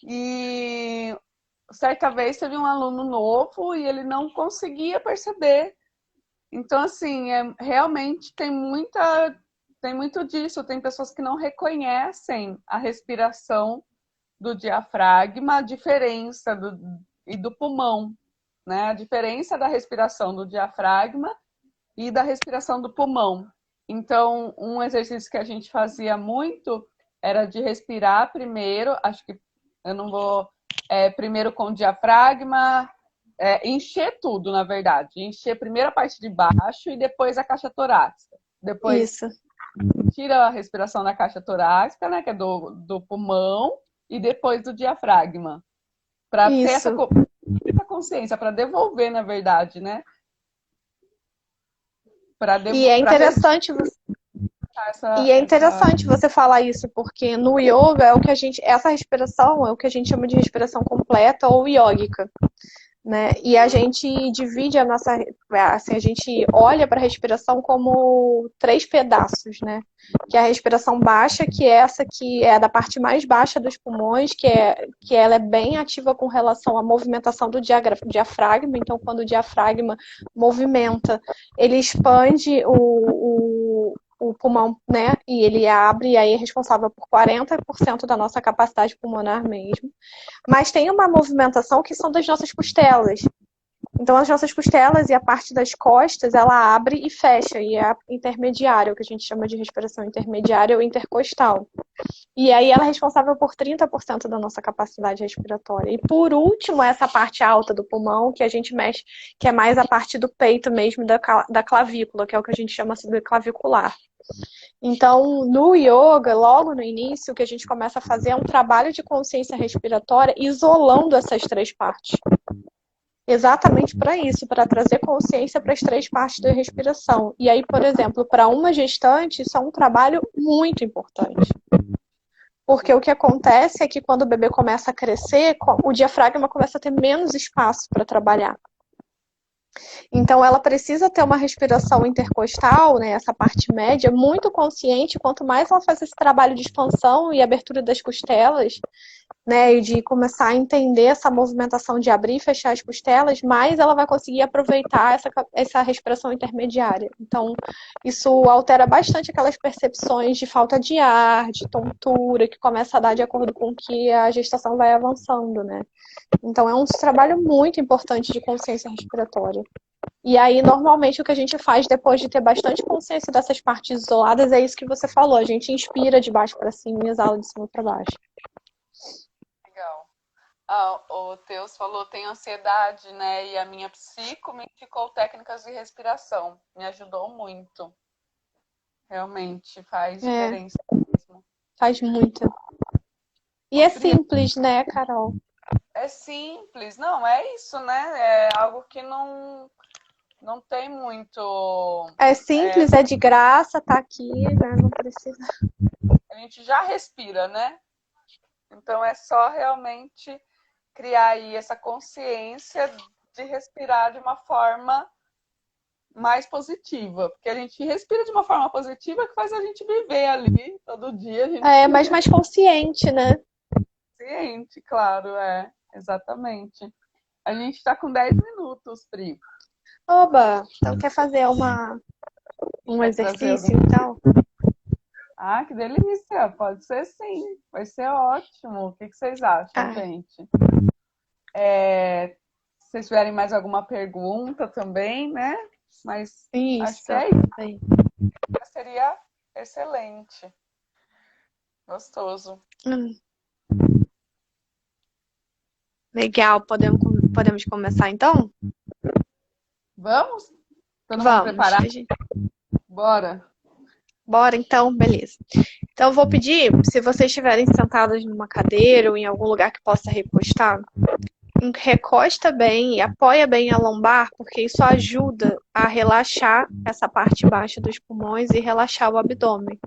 E certa vez teve um aluno novo e ele não conseguia perceber. Então, assim, realmente tem muito disso. Tem pessoas que não reconhecem a respiração do diafragma, a diferença e do pulmão, né? A diferença da respiração do diafragma e da respiração do pulmão. Então, um exercício que a gente fazia muito era de respirar primeiro, acho que eu não vou. Primeiro com o diafragma, encher tudo, na verdade. Encher primeiro a parte de baixo e depois a caixa torácica. Depois Isso. tira a respiração da caixa torácica, né, que é do pulmão, e depois do diafragma. Para ter essa consciência, para devolver, na verdade, né? E é interessante você falar isso, porque no yoga é o que essa respiração é o que a gente chama de respiração completa ou iógica, né? E a gente divide a nossa, assim, a gente olha para a respiração como 3 pedaços, né? Que é a respiração baixa, que é essa que é da parte mais baixa dos pulmões, que ela é bem ativa com relação à movimentação do diafragma. Então, quando o diafragma movimenta, ele expande o o pulmão, né? E ele abre e aí é responsável por 40% da nossa capacidade pulmonar mesmo. Mas tem uma movimentação que são das nossas costelas. Então, as nossas costelas e a parte das costas, ela abre e fecha, e é a intermediária, o que a gente chama de respiração intermediária ou intercostal. E aí ela é responsável por 30% da nossa capacidade respiratória. E por último, essa parte alta do pulmão, que a gente mexe, que é mais a parte do peito mesmo, da clavícula, que é o que a gente chama de clavicular. Então, no yoga, logo no início, o que a gente começa a fazer é um trabalho de consciência respiratória, isolando essas três partes. Exatamente para isso, para trazer consciência para as três partes da respiração. E aí, por exemplo, para uma gestante, isso é um trabalho muito importante. Porque o que acontece é que quando o bebê começa a crescer, o diafragma começa a ter menos espaço para trabalhar. Então, ela precisa ter uma respiração intercostal, né, essa parte média, muito consciente. Quanto mais ela faz esse trabalho de expansão e abertura das costelas, né, e de começar a entender essa movimentação de abrir e fechar as costelas, mais ela vai conseguir aproveitar essa respiração intermediária. Então, isso altera bastante aquelas percepções de falta de ar, de tontura, que começa a dar de acordo com que a gestação vai avançando, né? Então, é um trabalho muito importante de consciência respiratória. E aí, normalmente, o que a gente faz depois de ter bastante consciência dessas partes isoladas é isso que você falou. A gente inspira de baixo para cima e exala de cima para baixo. Legal. O Teus falou tem ansiedade, né? E a minha psico me indicou técnicas de respiração. Me ajudou muito. Realmente faz diferença mesmo. Faz muito. E é simples, né, Carol? É simples. Não, é isso, né? É algo que não tem muito... É simples, é de graça, tá aqui, né? Não precisa... A gente já respira, né? Então é só realmente criar aí essa consciência de respirar de uma forma mais positiva. Porque a gente respira de uma forma positiva que faz a gente viver ali todo dia. A gente mas mais consciente, né? Consciente, claro, exatamente. A gente está com 10 minutos, Pri. Oba! Então quer fazer um exercício, então? Ah, que delícia! Pode ser sim, vai ser ótimo. O que vocês acham, gente? Se vocês tiverem mais alguma pergunta também, né? Mas acho que é isso. Seria excelente. Gostoso. Legal, podemos começar então? Vamos? Todo mundo preparado? Bora! Bora, então, beleza. Então, eu vou pedir, se vocês estiverem sentados numa cadeira ou em algum lugar que possa recostar, recosta bem e apoia bem a lombar, porque isso ajuda a relaxar essa parte baixa dos pulmões e relaxar o abdômen.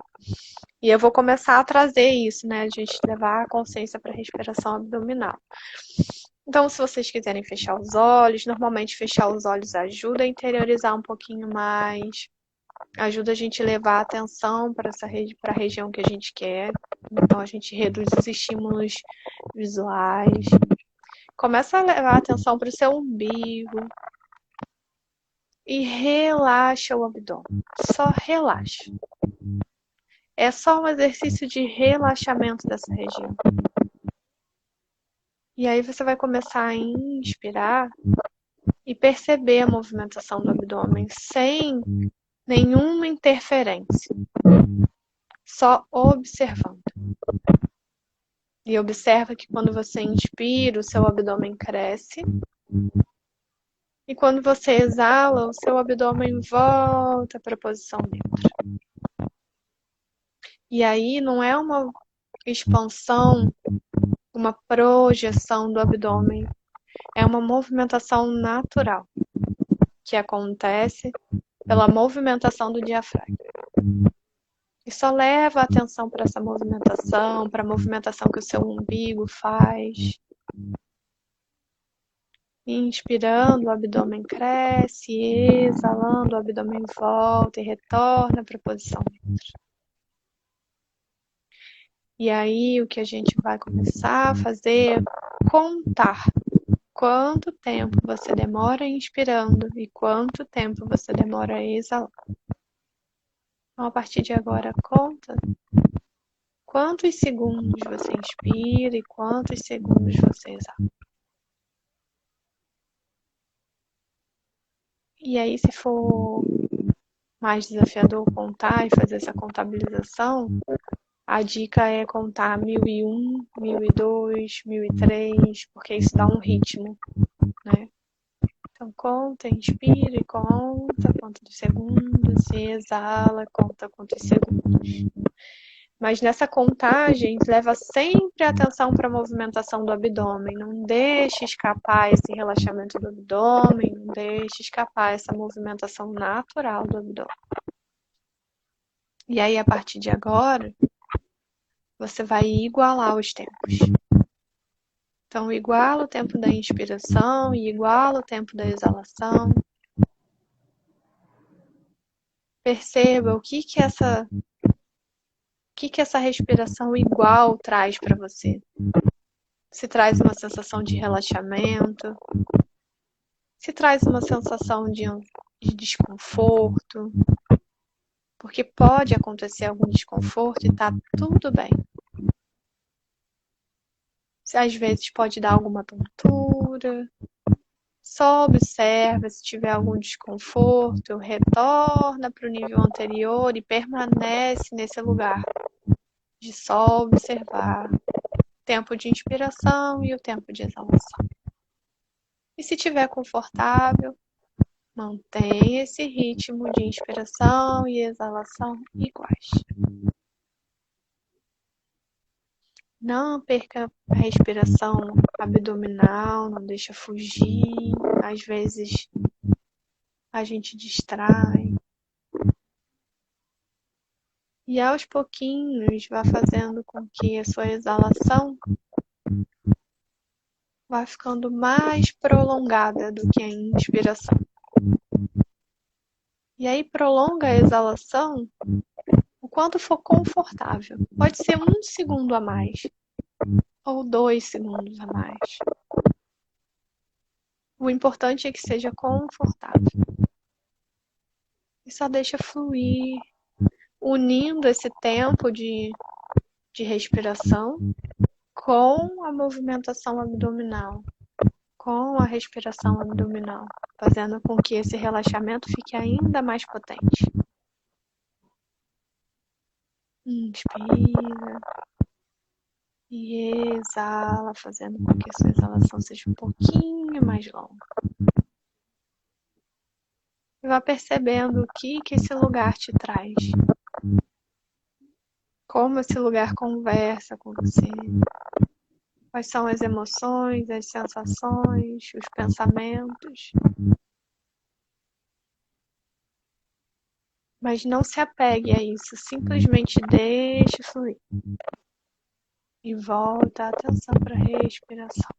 E eu vou começar a trazer isso, né? A gente levar a consciência para a respiração abdominal. Então, se vocês quiserem fechar os olhos, normalmente fechar os olhos ajuda a interiorizar um pouquinho mais. Ajuda a gente a levar a atenção para a região que a gente quer. Então, a gente reduz os estímulos visuais. Começa a levar a atenção para o seu umbigo. E relaxa o abdômen. Só relaxa. É só um exercício de relaxamento dessa região. E aí você vai começar a inspirar e perceber a movimentação do abdômen sem nenhuma interferência. Só observando. E observa que quando você inspira, o seu abdômen cresce. E quando você exala, o seu abdômen volta para a posição neutra. E aí não é uma expansão, uma projeção do abdômen. É uma movimentação natural que acontece pela movimentação do diafragma. E só leva a atenção para essa movimentação, para a movimentação que o seu umbigo faz. Inspirando, o abdômen cresce, exalando, o abdômen volta e retorna para a posição neutra. E aí, o que a gente vai começar a fazer é contar quanto tempo você demora inspirando e quanto tempo você demora exalando. Então, a partir de agora, conta quantos segundos você inspira e quantos segundos você exala. E aí, se for mais desafiador contar e fazer essa contabilização, a dica é contar 1001, 1002, 1003, porque isso dá um ritmo, né? Então, conta, inspira e conta quantos segundos, e exala, conta quantos segundos. Mas nessa contagem, leva sempre a atenção para a movimentação do abdômen. Não deixe escapar esse relaxamento do abdômen, não deixe escapar essa movimentação natural do abdômen. E aí, a partir de agora, você vai igualar os tempos. Então, iguala o tempo da inspiração e iguala o tempo da exalação. Perceba o que essa respiração igual traz para você. Se traz uma sensação de relaxamento, se traz uma sensação de desconforto, porque pode acontecer algum desconforto e tá tudo bem. Se às vezes pode dar alguma tontura, só observa, se tiver algum desconforto, retorna para o nível anterior e permanece nesse lugar de só observar o tempo de inspiração e o tempo de exalação. E se estiver confortável, mantenha esse ritmo de inspiração e exalação iguais. Não perca a respiração abdominal, não deixa fugir. Às vezes a gente distrai. E aos pouquinhos vá fazendo com que a sua exalação vá ficando mais prolongada do que a inspiração. E aí prolonga a exalação o quanto for confortável. Pode ser 1 segundo a mais ou 2 segundos a mais. O importante é que seja confortável. E só deixa fluir, unindo esse tempo de respiração com a movimentação abdominal, com a respiração abdominal, fazendo com que esse relaxamento fique ainda mais potente. Inspira e exala, fazendo com que a sua exalação seja um pouquinho mais longa. E vá percebendo o que esse lugar te traz. Como esse lugar conversa com você. Quais são as emoções, as sensações, os pensamentos. Mas não se apegue a isso, simplesmente deixe fluir. E volta a atenção para a respiração.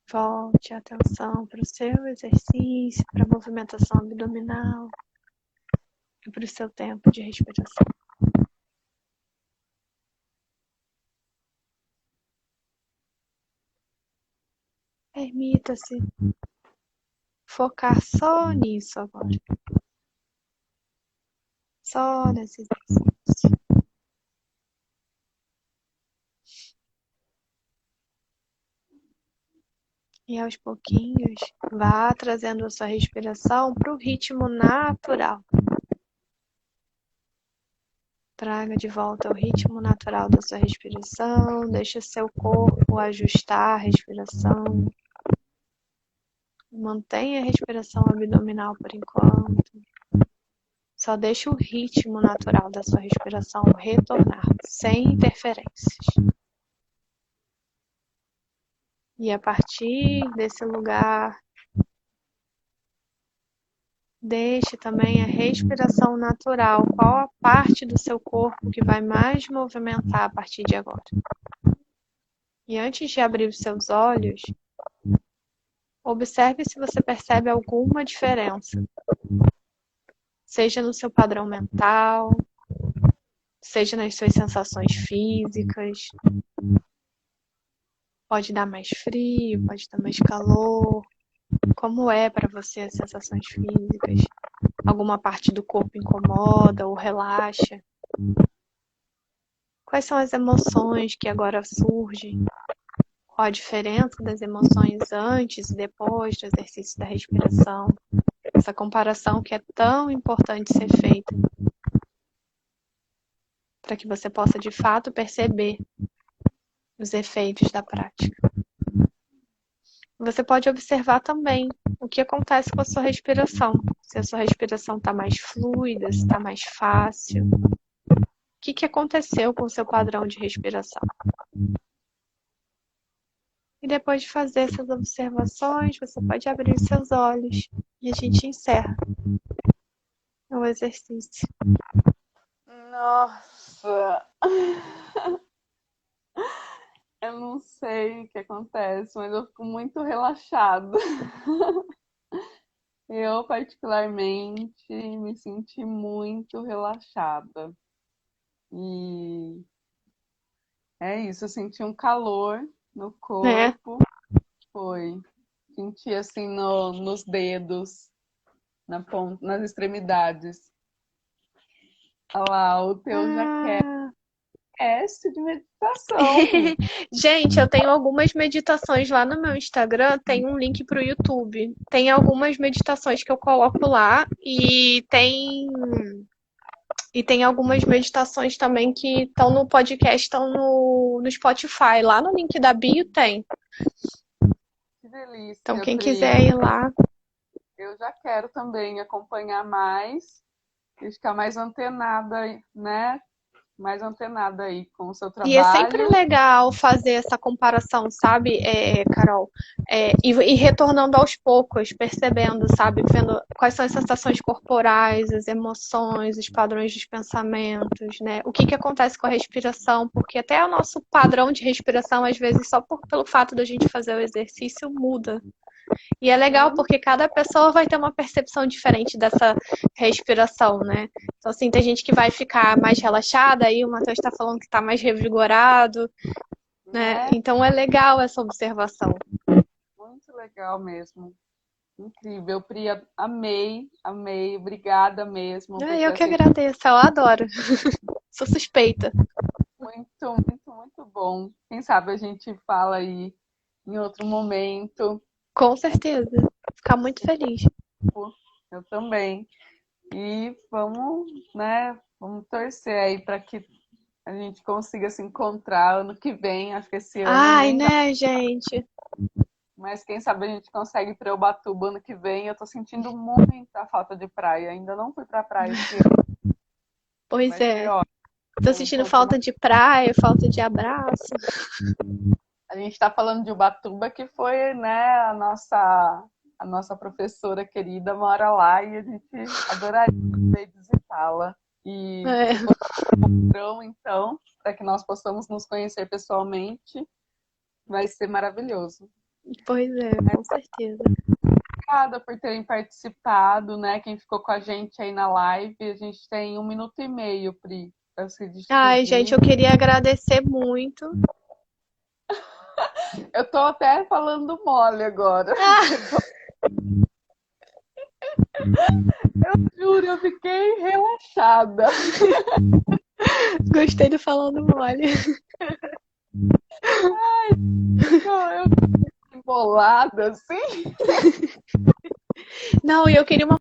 Volte a atenção para o seu exercício, para a movimentação abdominal e para o seu tempo de respiração. Permita-se focar só nisso agora. Só nesse exercício. E aos pouquinhos, vá trazendo a sua respiração para o ritmo natural. Traga de volta o ritmo natural da sua respiração, deixe seu corpo ajustar a respiração. Mantenha a respiração abdominal por enquanto. Só deixe o ritmo natural da sua respiração retornar, sem interferências. E a partir desse lugar, deixe também a respiração natural. Qual a parte do seu corpo que vai mais movimentar a partir de agora? E antes de abrir os seus olhos, observe se você percebe alguma diferença. Seja no seu padrão mental, seja nas suas sensações físicas. Pode dar mais frio, pode dar mais calor. Como é para você as sensações físicas? alguma parte do corpo incomoda ou relaxa? Quais são as emoções que agora surgem? Qual a diferença das emoções antes e depois do exercício da respiração? Essa comparação que é tão importante ser feita para que você possa de fato perceber os efeitos da prática. Você pode observar também o que acontece com a sua respiração. Se a sua respiração está mais fluida, se está mais fácil. O que aconteceu com o seu padrão de respiração? E depois de fazer essas observações, você pode abrir os seus olhos e a gente encerra o exercício. Nossa! Eu não sei o que acontece, mas eu fico muito relaxada. Eu, particularmente, me senti muito relaxada. E é isso, eu senti um calor no É. corpo. Foi. Senti assim nos dedos, nas extremidades. Olha lá, o teu já quer teste de meditação. Gente, eu tenho algumas meditações lá no meu Instagram, tem um link pro YouTube. Tem algumas meditações que eu coloco lá e tem algumas meditações também que estão no podcast, estão no Spotify. Lá no link da bio tem. Que delícia, Então, quem Pri. quiser ir lá. Eu já quero também acompanhar mais e ficar mais antenada, né? Mais antenada aí com o seu E é sempre trabalho. legal fazer essa comparação, sabe, Carol? E retornando aos poucos, percebendo, sabe? Vendo quais são as sensações corporais, as emoções, os padrões dos pensamentos, né? O que acontece com a respiração, porque até o nosso padrão de respiração, às vezes, só pelo fato da gente fazer o exercício, muda. E é legal porque cada pessoa vai ter uma percepção diferente dessa respiração, né? Então, assim, tem gente que vai ficar mais relaxada, aí o Matheus está falando que está mais revigorado, né? Então é legal essa observação. Muito legal mesmo. Incrível, Pri, amei, obrigada mesmo. Eu que agradeço, eu adoro. Sou suspeita. Muito, muito, muito bom. Quem sabe a gente fala aí em outro momento. Com certeza. Ficar muito feliz. Eu também. E vamos, né? Vamos torcer aí para que a gente consiga se encontrar ano que vem. Acho que esse ano Ai, nem dá. né, gente? Mas quem sabe a gente consegue ir para Ubatuba ano que vem. Eu tô sentindo muita falta de praia. Ainda não fui pra praia esse ano. Pois Vai ser ótimo. Tô sentindo falta de praia, falta de abraço. A gente está falando de Ubatuba, que foi, né, a nossa professora querida mora lá e a gente adoraria ir visitá-la. E então, para que nós possamos nos conhecer pessoalmente, vai ser maravilhoso. Pois é, com certeza. Obrigada por terem participado, né? Quem ficou com a gente aí na live, a gente tem 1 minuto e meio, Pri, para se despedir. Ai, gente, eu queria agradecer muito. Eu tô até falando mole agora. Eu juro, eu fiquei relaxada. Gostei do falando mole. Ai, eu fiquei embolada assim. Não, e eu queria uma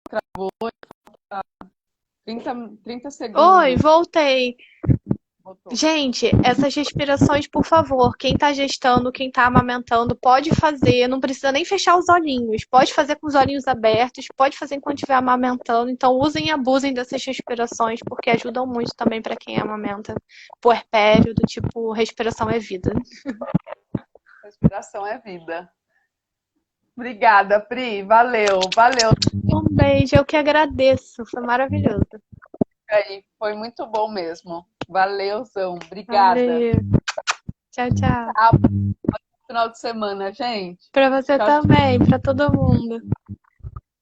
Travou, 30 segundos. Oi, voltei. Voltou. Gente, essas respirações, por favor, quem tá gestando, quem tá amamentando, pode fazer, não precisa nem fechar os olhinhos, pode fazer com os olhinhos abertos, pode fazer enquanto estiver amamentando. Então, usem e abusem dessas respirações, porque ajudam muito também para quem amamenta puerpério, do tipo, respiração é vida. Respiração é vida. Obrigada, Pri. Valeu. Um beijo, eu que agradeço, foi maravilhoso. Foi muito bom mesmo. Valeuzão. Obrigada. Valeu. Tchau, tchau. Tá, final de semana, gente. Pra você Tchau, também, pra todo mundo.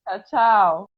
tchau, tchau.